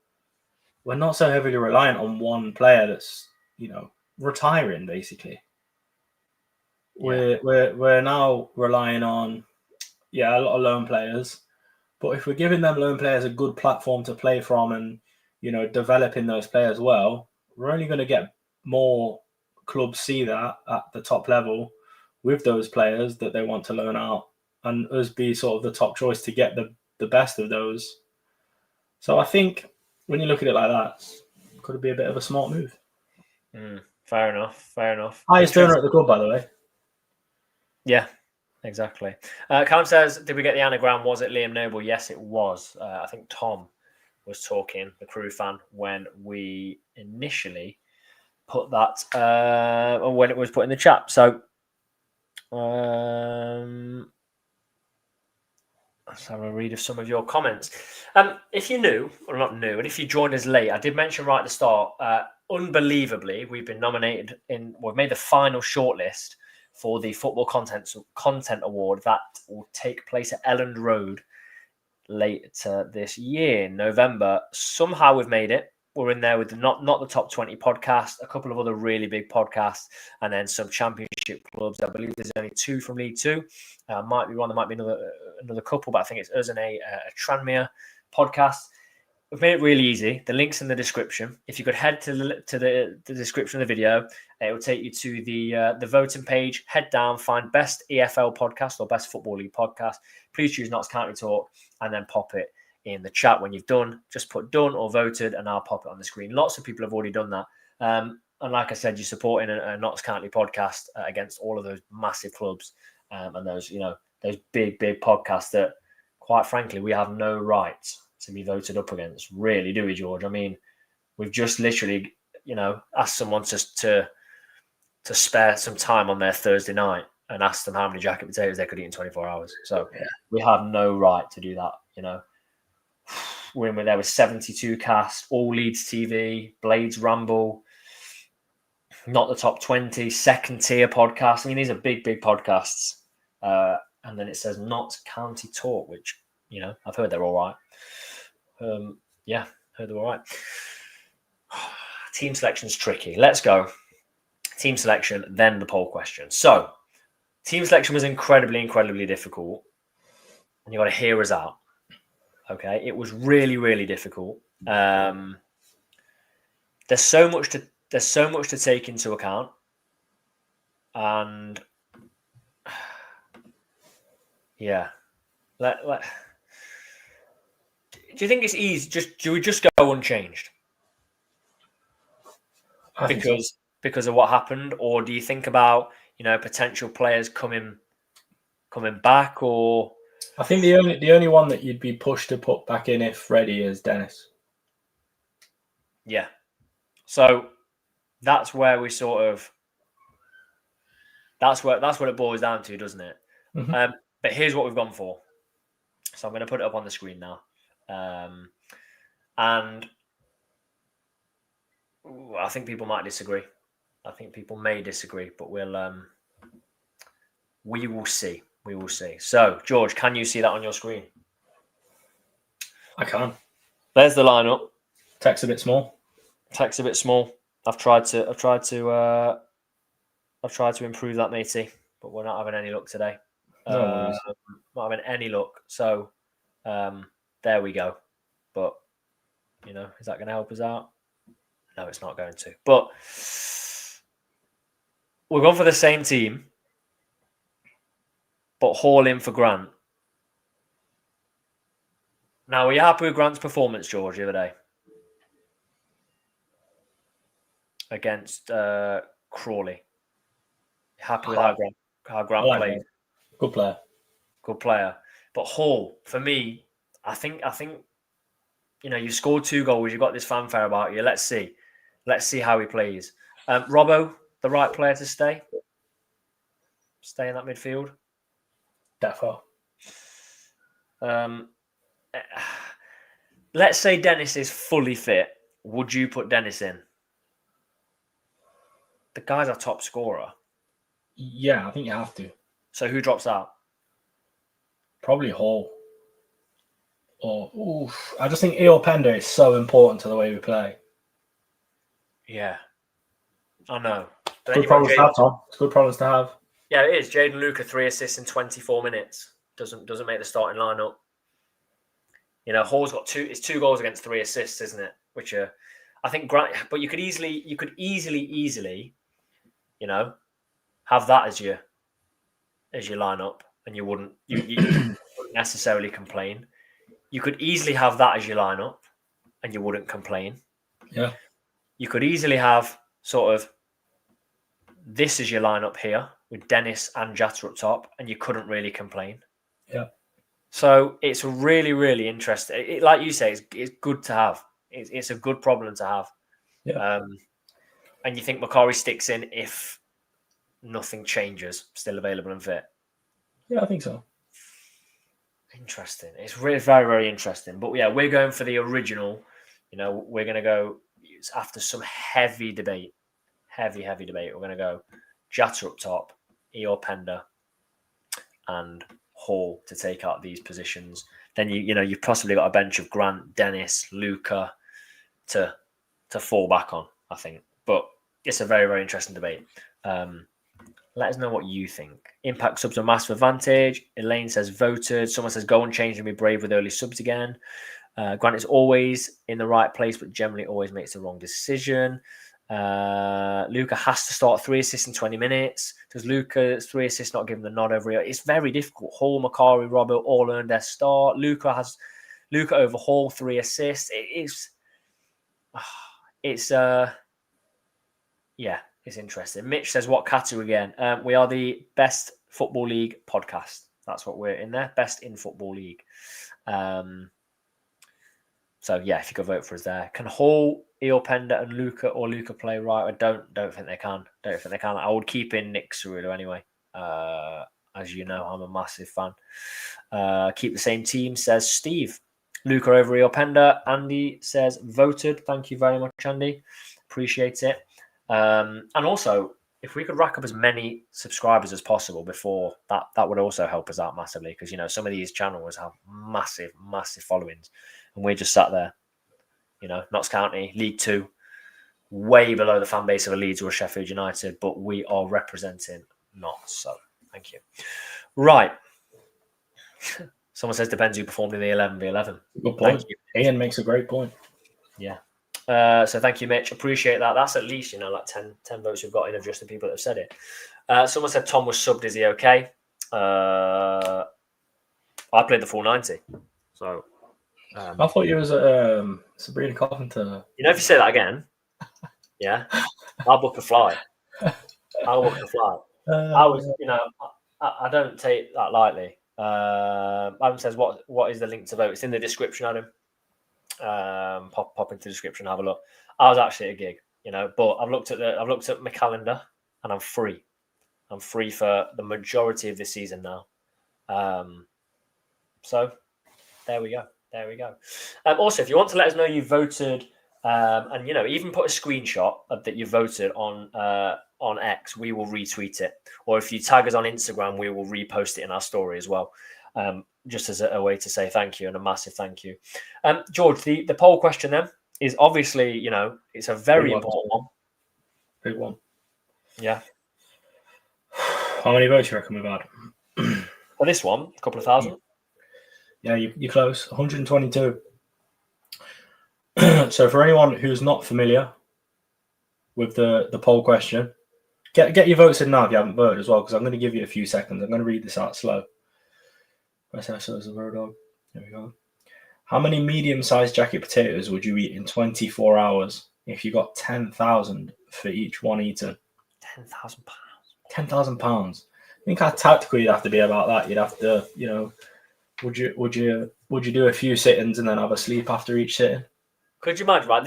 we're not so heavily reliant on one player that's, retiring, basically. Yeah. We're now relying on, a lot of loan players. But if we're giving them loan players a good platform to play from and, developing those players well, we're only going to get more clubs see that at the top level with those players that they want to loan out and us be sort of the top choice to get the best of those. So I think when you look at it like that, it could be a bit of a smart move. Fair enough. Highest earner at the club, by the way. Yeah, exactly. Callum says, did we get the anagram? Was it Liam Noble? Yes, it was. I think Tom was talking, the Crewe fan, when we initially put that, or when it was put in the chat. So, let's have a read of some of your comments. If you're new, or not new, and if you joined us late, I did mention right at the start, unbelievably, we've been nominated we've made the final shortlist for the Football Content Award that will take place at Elland Road later this year, in November. Somehow we've made it. We're in there with not the top 20 podcasts, a couple of other really big podcasts, and then some championship clubs. I believe there's only 2 from League 2. Might be one, there might be another couple, but I think it's us and a Tranmere podcast. We've made it really easy. The link's in the description. If you could head to the description of the video, it will take you to the voting page. Head down, find Best EFL Podcast or Best Football League Podcast. Please choose Notts County Talk and then pop it in the chat when you've done. Just put done or voted and I'll pop it on the screen. Lots of people have already done that. And like I said, you're supporting a Notts County podcast against all of those massive clubs and those, those big podcasts that quite frankly, we have no right to be voted up against, really, do we, George? I mean, we've just literally, asked someone to spare some time on their Thursday night and ask them how many jacket potatoes they could eat in 24 hours. So we have no right to do that, We're in there with 72 cast, all Leeds TV, Blades Ramble, Not the Top 20, second tier podcast. I mean, these are big, big podcasts. And then it says Not County Talk, which, I've heard they're all right. Heard they're all right. Team selection's tricky. Let's go. Team selection, then the poll question. So, team selection was incredibly, incredibly difficult. And you got to hear us out. Okay, it was really, really difficult. There's so much to take into account, and yeah, do you think it's easy? Do we just go unchanged because of what happened, or do you think about potential players coming back, or? I think the only one that you'd be pushed to put back in if ready is Dennis. Yeah. So that's where we that's what it boils down to, doesn't it? Mm-hmm. But here's what we've gone for. So I'm going to put it up on the screen now. And I think people might disagree. I think people may disagree, but we will see. We will see. So, George, can you see that on your screen? I can. There's the lineup. Text a bit small. I've tried to improve that, matey, but we're not having any luck today. Not having any luck. So, there we go. But is that going to help us out? No, it's not going to. But we're going for the same team. But Hall in for Grant. Now, were you happy with Grant's performance, George, the other day? Against Crawley. Happy with how Grant played? Him. Good player. But Hall, for me, I think you scored 2 goals. You've got this fanfare about you. Let's see how he plays. Robbo, the right player to stay? Stay in that midfield? Defo. Let's say Dennis is fully fit. Would you put Dennis in? The guy's our top scorer. Yeah, I think you have to. So who drops out? Probably Hall. I just think Eo Pender is so important to the way we play. Yeah, I know. Good problems to have, Tom. It's good problems to have. Yeah, it is. Jaden Luca, 3 assists in 24 minutes. Doesn't make the starting lineup. Hall's got 2 goals against 3 assists, isn't it? Which I think Grant. But you could easily, have that as your lineup, and you wouldn't necessarily complain. You could easily have that as your lineup, and you wouldn't complain. Yeah. You could easily have sort of this as your lineup here with Dennis and Jatta up top, and you couldn't really complain. Yeah. So it's really, really interesting. Like you say, it's good to have. It's a good problem to have. Yeah. And you think Macari sticks in if nothing changes, still available and fit? Yeah, I think so. Interesting. It's really very, very interesting. But yeah, we're going for the original. We're going to go after some heavy debate. Heavy debate. We're going to go Jatta up top, Eo Pender, and Hall to take out these positions. Then you've possibly got a bench of Grant, Dennis, Luca to fall back on, I think. But it's a very, very interesting debate. Let us know what you think. Impact subs are massive advantage. Elaine says voted. Someone says go and change and be brave with early subs again. Grant is always in the right place, but generally always makes the wrong decision. Luca has to start 3 assists in 20 minutes. Does Luca's 3 assists not give him the nod every year? It's very difficult. Hall, Macari, Robbo all earned their start. Luca over Hall 3 assists. It's interesting. Mitch says, what category again? We are the best football league podcast. That's what we're in there. Best in football league. So yeah, if you could vote for us there. Can Hall, Eopenda, and Luca play right? I don't think they can. I would keep in Nick Cerullo anyway. As you know, I'm a massive fan. Keep the same team, says Steve. Luca over Eopenda. Andy says voted. Thank you very much, Andy. Appreciate it. And also, if we could rack up as many subscribers as possible before that would also help us out massively, because some of these channels have massive followings, and we're just sat there, Notts County, League 2, way below the fan base of a Leeds or a Sheffield United, but we are representing Notts. So thank you. Right. Someone says depends who performed in the 11v11. Good point. Ian makes a great point. Yeah. So thank you, Mitch. Appreciate that. That's at least, like 10 votes we've got in of just the people that have said it. Someone said Tom was subbed. Is he okay? I played the full 90. So I thought you was Sabrina Carpenter. if you say that again, yeah, I'll book a flight. I was, I don't take that lightly. Adam says, what is the link to vote? It's in the description, Adam. Pop into the description, have a look. I was actually at a gig, but I've looked at my calendar and I'm free. I'm free for the majority of this season now. So there we go. Also, if you want to let us know you voted, and even put a screenshot that you voted on X, we will retweet it. Or if you tag us on Instagram, we will repost it in our story as well. Just as a way to say thank you, and a massive thank you. George, the poll question then is obviously, it's a very important one. Big one. Yeah. How many votes do you reckon we've had? For this one, a couple of thousand. Yeah, you're close. 122. So for anyone who's not familiar with the poll question, get your votes in now if you haven't voted as well, because I'm going to give you a few seconds. I'm going to read this out slow. There we go. How many medium-sized jacket potatoes would you eat in 24 hours if you got 10,000 for each one eaten? £10,000. £10,000. I think how tactical you'd have to be about that. You'd have to, would you do a few sit-ins and then have a sleep after each sitting? Could you imagine, right?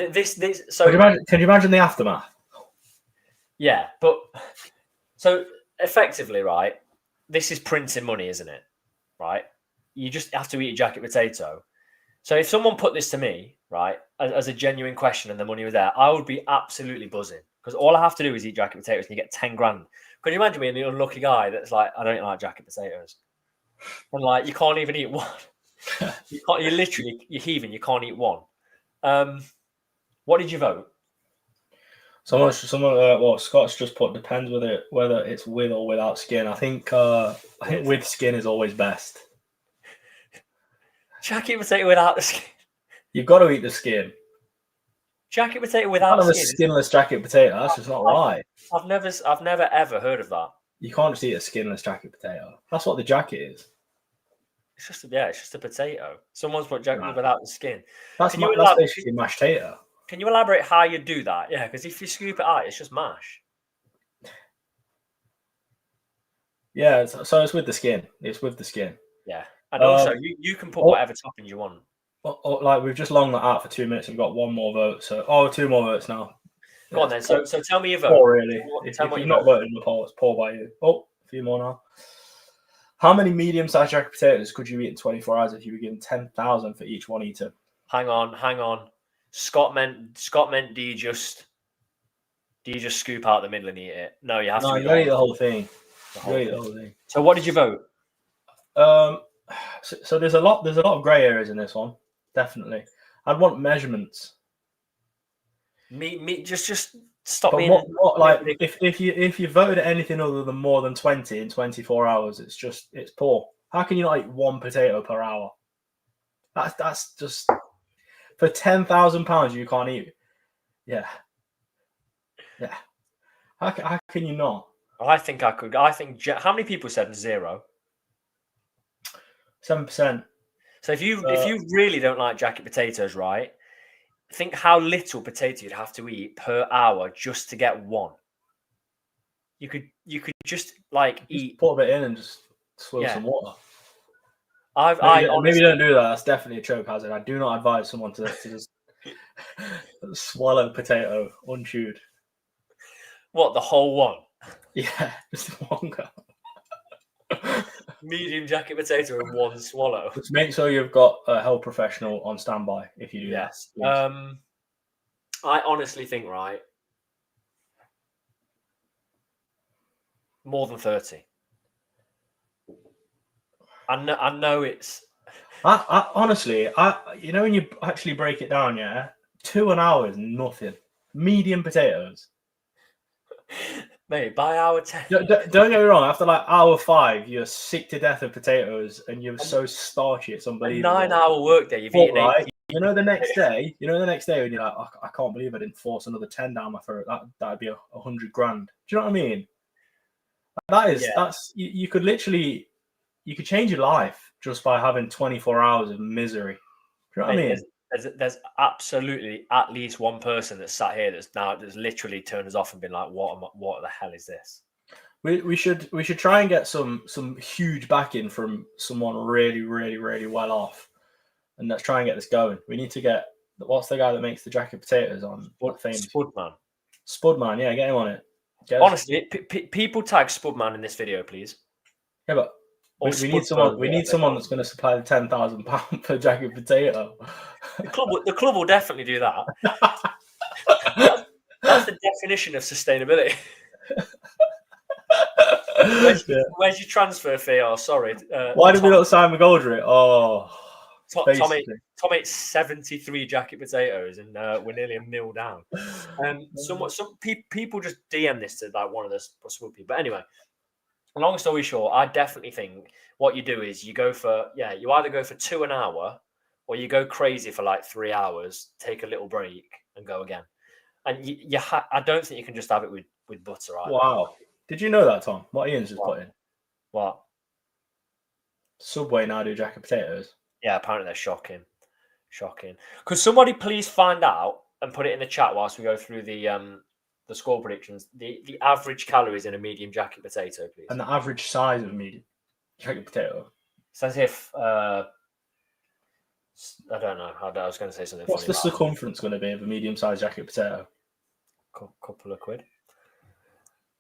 Can you imagine the aftermath? Yeah, but so effectively, right? This is printing money, isn't it? Right? You just have to eat a jacket potato. So if someone put this to me, right, as a genuine question and the money was there, I would be absolutely buzzing, because all I have to do is eat jacket potatoes and you get 10 grand. Can you imagine being the unlucky guy that's like, I don't like jacket potatoes, and you can't even eat one. You're heaving. You can't eat one. What did you vote? Someone. Scott's just put depends whether it's with or without skin. I think with skin is always best. Jacket potato without the skin. You've got to eat the skin. Jacket potato without skin. A skinless jacket potato. That's just not right. I've never ever heard of that. You can't just eat a skinless jacket potato. That's what the jacket is. It's just a potato. Someone's put jacket without the skin. That's basically mashed potato. Can you elaborate how you do that? Yeah, because if you scoop it out, it's just mash. Yeah, so it's with the skin. It's with the skin. Yeah, and also you can put whatever toppings you want. We've just longed that out for 2 minutes. We've got one more vote. So 2 more votes now. Go on then. So tell me your vote. Four, really. If you've not voted in the poll, it's poll by you. Oh, a few more now. How many medium-sized jacket potatoes could you eat in 24 hours if you were given 10,000 for each one eaten? Hang on. Scott meant. Do you just scoop out the middle and eat it? No, you have to. No, you eat the whole thing. The whole thing. So what did you vote? So there's a lot of grey areas in this one. Definitely, I'd want measurements. Me, just stop but me. If you voted anything other than more than 20 in 24 hours, it's poor. How can you not eat one potato per hour? That's just for £10,000 you can't eat. Yeah. How can you not? I think I could. How many people said 0? 7%. So if you really don't like jacket potatoes, right? Think how little potato you'd have to eat per hour just to get one. You could just eat. Put a bit in and just swirl some water. Maybe don't do that. That's definitely a choke hazard. I do not advise someone to just swallow potato unchewed. What, the whole one? Yeah, just one go. Medium jacket potato in one swallow. Just make sure you've got a health professional on standby if you do Yes. that. I honestly think, right, more than 30. I know it's. I honestly, when you actually break it down, yeah, 2 an hour is nothing. Medium potatoes. Mate, by hour 10. Don't get me wrong. After like hour 5, you're sick to death of potatoes, and you're so starchy. It's A unbelievable. 9-hour workday. You've eaten right? 80. You know the next day when you're like, I can't believe I didn't force another 10 down my throat. That'd be 100 grand. Do you know what I mean? That's you could literally change your life just by having 24 hours of misery. Do you know what I mean? There's absolutely at least one person that's sat here that's literally turned us off and been like, what the hell is this? We should try and get some huge backing from someone really, really, really well off, and let's try and get this going. We need to get, what's the guy that makes the jacket potatoes on Spudman. Spudman, yeah, get him on it. Honestly, people tag Spudman in this video, please. Yeah, but we need someone. We need someone that's going to supply the £10,000 per jacket potato. The club will definitely do that. That's the definition of sustainability. Where's your transfer fee? Oh, sorry. Why did we not sign McGoldrick? Oh, Tom ate 73 jacket potatoes, and we're nearly a mil down. Some people just DM this to like one of the Swoopy. But anyway, long story short, I definitely think what you do is you either go for 2 an hour, or you go crazy for like 3 hours, take a little break, and go again. And I don't think you can just have it with butter. Either. Wow. Did you know that, Tom? What Ian's just put in? What? Subway now do jacket potatoes. Yeah, apparently they're shocking. Could somebody please find out and put it in the chat whilst we go through the score predictions? The average calories in a medium jacket potato, please. And the average size of a medium jacket potato. It's as if I don't know. I was going to say something. What's the circumference going to be of a medium-sized jacket potato? Couple of quid,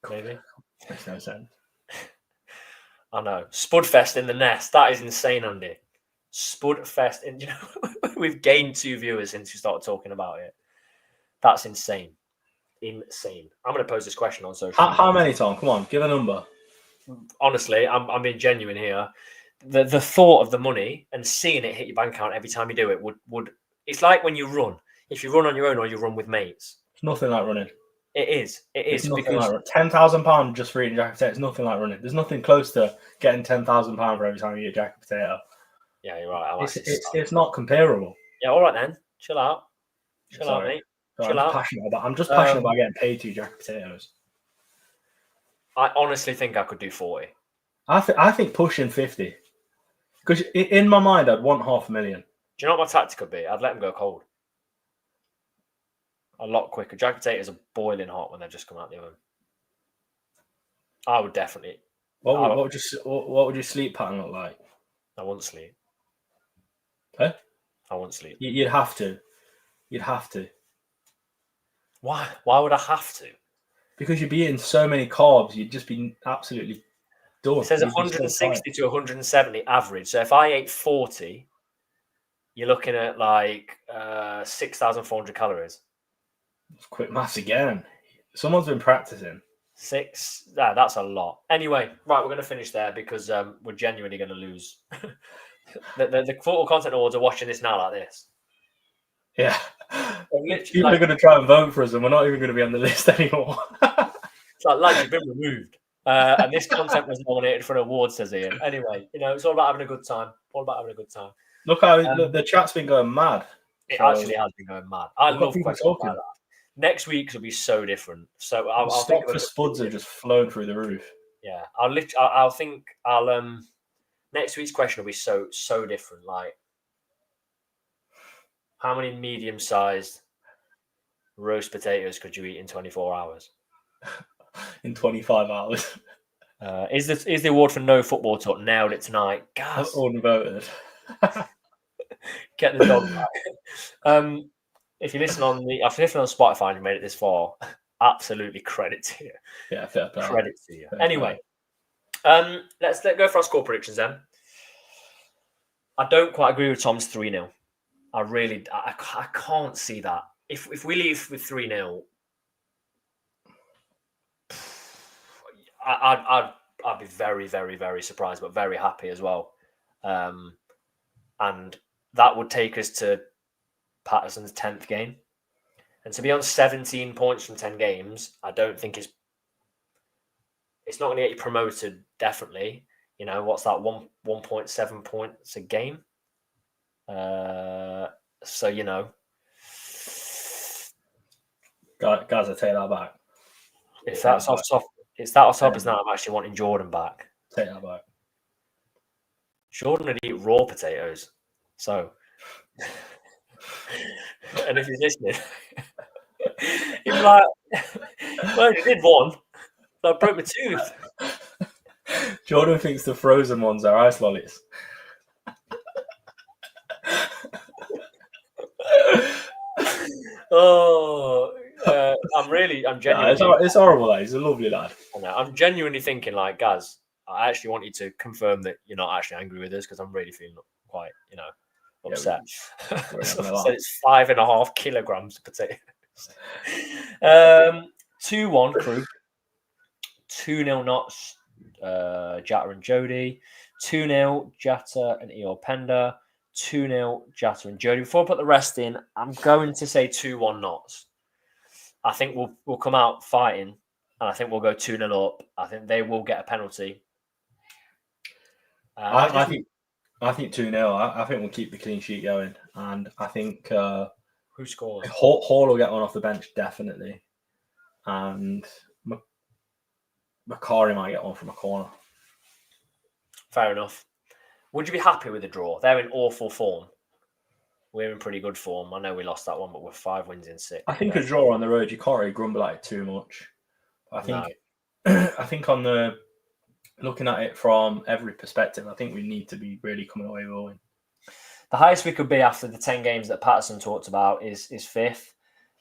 maybe. Makes no sense. I know. Spudfest in the nest. That is insane, Andy. Spudfest. And you know, we've gained 2 viewers since we started talking about it. That's insane. Insane. I'm going to pose this question on social media. How many, Tom? Come on, give a number. Honestly, I'm being genuine here. The thought of the money and seeing it hit your bank account every time you do it would. It's like when you run. If you run on your own or you run with mates. It's nothing like running. It is. It's nothing like £10,000 just for eating jacket potato. It's nothing like running. There's nothing close to getting £10,000 for every time you eat a jacket potato. Yeah, you're right. It's not comparable. Yeah, all right then. Chill out, mate. I'm just passionate about getting paid to eat jacket potatoes. I honestly think I could do 40. I think pushing 50. Because in my mind, I'd want 500,000. Do you know what my tactic could be? I'd let them go cold. A lot quicker. Jacket potatoes are boiling hot when they've just come out the oven. I would definitely. What would your sleep pattern look like? I wouldn't sleep. Huh? I wouldn't sleep. You'd have to. You'd have to. Why? Why would I have to? Because you'd be eating so many carbs, you'd just be absolutely done. It says 160 to 170 average. So if I ate 40, you're looking at like 6,400 calories. Quick maths again. Someone's been practicing. 6. That's a lot. Anyway, right, we're going to finish there because we're genuinely going to lose. the Photo Content Awards are watching this now like this. Yeah. People are going to try and vote for us and we're not even going to be on the list anymore. It's like you've been removed. And this content was nominated for an award, says Ian. Anyway, it's all about having a good time. Look how the chat's been going mad. It actually has been going mad. I love questions like that. Next week's will be so different. So I'll stock for spuds have just flown through the roof. Yeah, next week's question will be so different. Like, how many medium-sized roast potatoes could you eat in 24 hours? In 25 hours. Is the award for no football talk? Nailed it tonight. Gaz, Unvoted. get the dog back. If you listen on Spotify and you made it this far, absolutely credit to you. Yeah, fair play. Credit to you. Fair Anyway, let's go for our score predictions then. I don't quite agree with Tom's 3-0. I can't see that. If we leave with 3-0, I'd be very, very, very surprised, but very happy as well. And that would take us to Patterson's 10th game. And to be on 17 points from 10 games, I don't think it's not going to get you promoted, definitely. You know, what's that, 1.7 points a game? So, you know. Guys, I take that back. If that's off top, it's that off top, is now I'm actually wanting Jordan back. Take that back. Jordan would eat raw potatoes. So, and if he's listening, he'd be like, well, you did one. I broke my tooth. Jordan thinks the frozen ones are ice lollies. I'm genuinely. It's horrible, lad. He's a lovely lad. I'm genuinely thinking, like, Gaz, I actually want you to confirm that you're not actually angry with us because I'm really feeling quite, upset. We're So not it's 5.5 kilograms of potatoes. 2-1 Crewe. 2-0 Notts, Jatta and Jody. 2-0 Jatta and Eeyore Pender. 2-0 Jatta and Jody. Before I put the rest in, I'm going to say 2-1 Notts. I think we'll come out fighting, and I think we'll go 2-0 up. I think they will get a penalty. I think 2-0. I think we'll keep the clean sheet going, and I think who scores? Hall will get one off the bench definitely, and Macari might get one from a corner. Fair enough. Would you be happy with the draw? They're in awful form. We're in pretty good form. I know we lost that one, but we're 5 wins in 6. I think a draw on the road, you can't really grumble at it too much. I think, I think on the looking at it from every perspective, I think we need to be really coming away with a win. The highest we could be after the 10 games that Patterson talked about is 5th.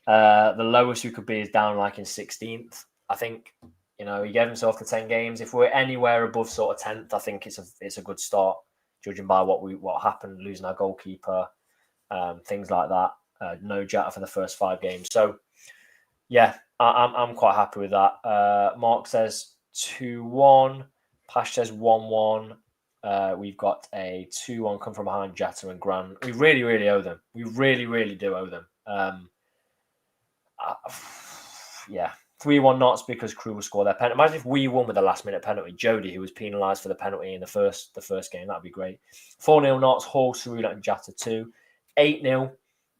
The lowest we could be is down like in 16th. I think, he gave himself the 10 games. If we're anywhere above sort of 10th, I think it's a good start, judging by what happened, losing our goalkeeper, things like that. No Jatta for the first 5 games. So, yeah, I'm quite happy with that. Mark says 2-1. Pash says 1-1. We've got a 2-1 come from behind Jatta and Grant. We really, really owe them. We really, really do owe them. Yeah. 3-1 Notts because Crewe will score their penalty. Imagine if we won with a last-minute penalty. Jody, who was penalised for the penalty in the first game, that'd be great. 4-0 Notts, Hall, Cerullo and Jatta 2. 8-0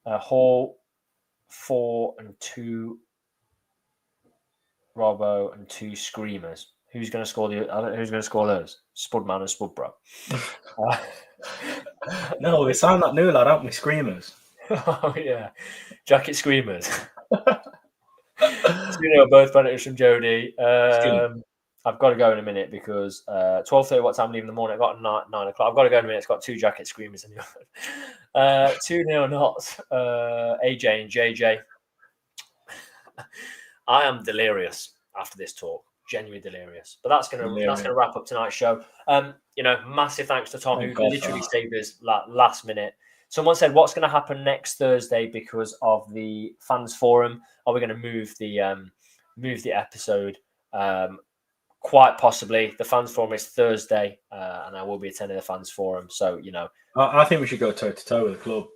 Hall, 4 and 2 Robbo and 2 Screamers. Who's going to score who's going to score those? Spudman and Spudbro. No, we signed that new lad, haven't we? Screamers. Oh yeah, Jacket Screamers. 2-0 both penalties from Jody. I've got to go in a minute because 12:30. What time? Leaving in the morning. I got 9 o'clock. I've got to go in a minute. It's got 2 Jacket Screamers in the oven. 2-0 Notts. AJ and JJ. I am delirious after this talk. Genuinely delirious. But that's gonna wrap up tonight's show. Massive thanks to Tom, who literally saved us last minute. Someone said, what's going to happen next Thursday because of the fans forum? Are we going to move the episode? Quite possibly. The fans forum is Thursday, and I will be attending the fans forum. So I think we should go toe to toe with the club.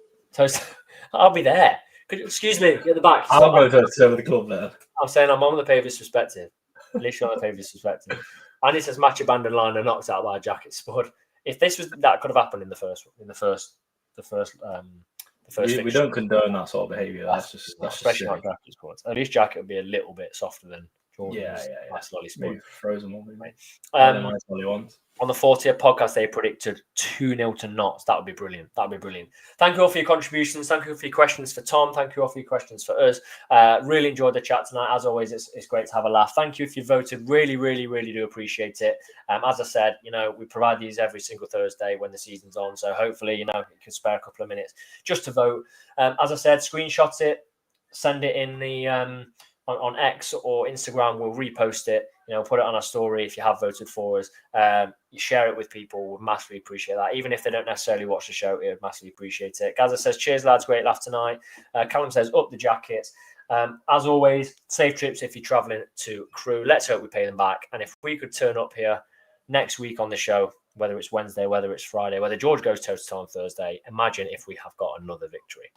I'll be there. Excuse me, at the back. I'll go toe to toe with the club there. I'm saying I'm on the Pavis perspective. Literally on the Pavis perspective. And it says match abandoned line and knocked out by a Jacket Spud. If that could have happened in the first. We don't condone that sort of behaviour. That's especially not Jacket's courts. At least Jacket would be a little bit softer than Jordan Yeah, was yeah. absolutely Maybe spoiled. frozen one. Maybe. Um, Only ones. on the 40th podcast, they predicted 2-0 to Notts. That would be brilliant. That would be brilliant. Thank you all for your contributions. Thank you for your questions for Tom. Thank you all for your questions for us. Really enjoyed the chat tonight. As always, it's great to have a laugh. Thank you if you voted. Really, really, really do appreciate it. As I said, we provide these every single Thursday when the season's on. So hopefully, you can spare a couple of minutes just to vote. As I said, screenshot it, send it in the on X or Instagram. We'll repost it. Put it on our story if you have voted for us. You share it with people. We'd massively appreciate that. Even if they don't necessarily watch the show, it would massively appreciate it. Gaza says, cheers, lads. Great laugh tonight. Callum says, up the jackets. As always, safe trips if you're traveling to Crewe. Let's hope we pay them back. And if we could turn up here next week on the show, whether it's Wednesday, whether it's Friday, whether George goes toe-to-toe on Thursday, imagine if we have got another victory.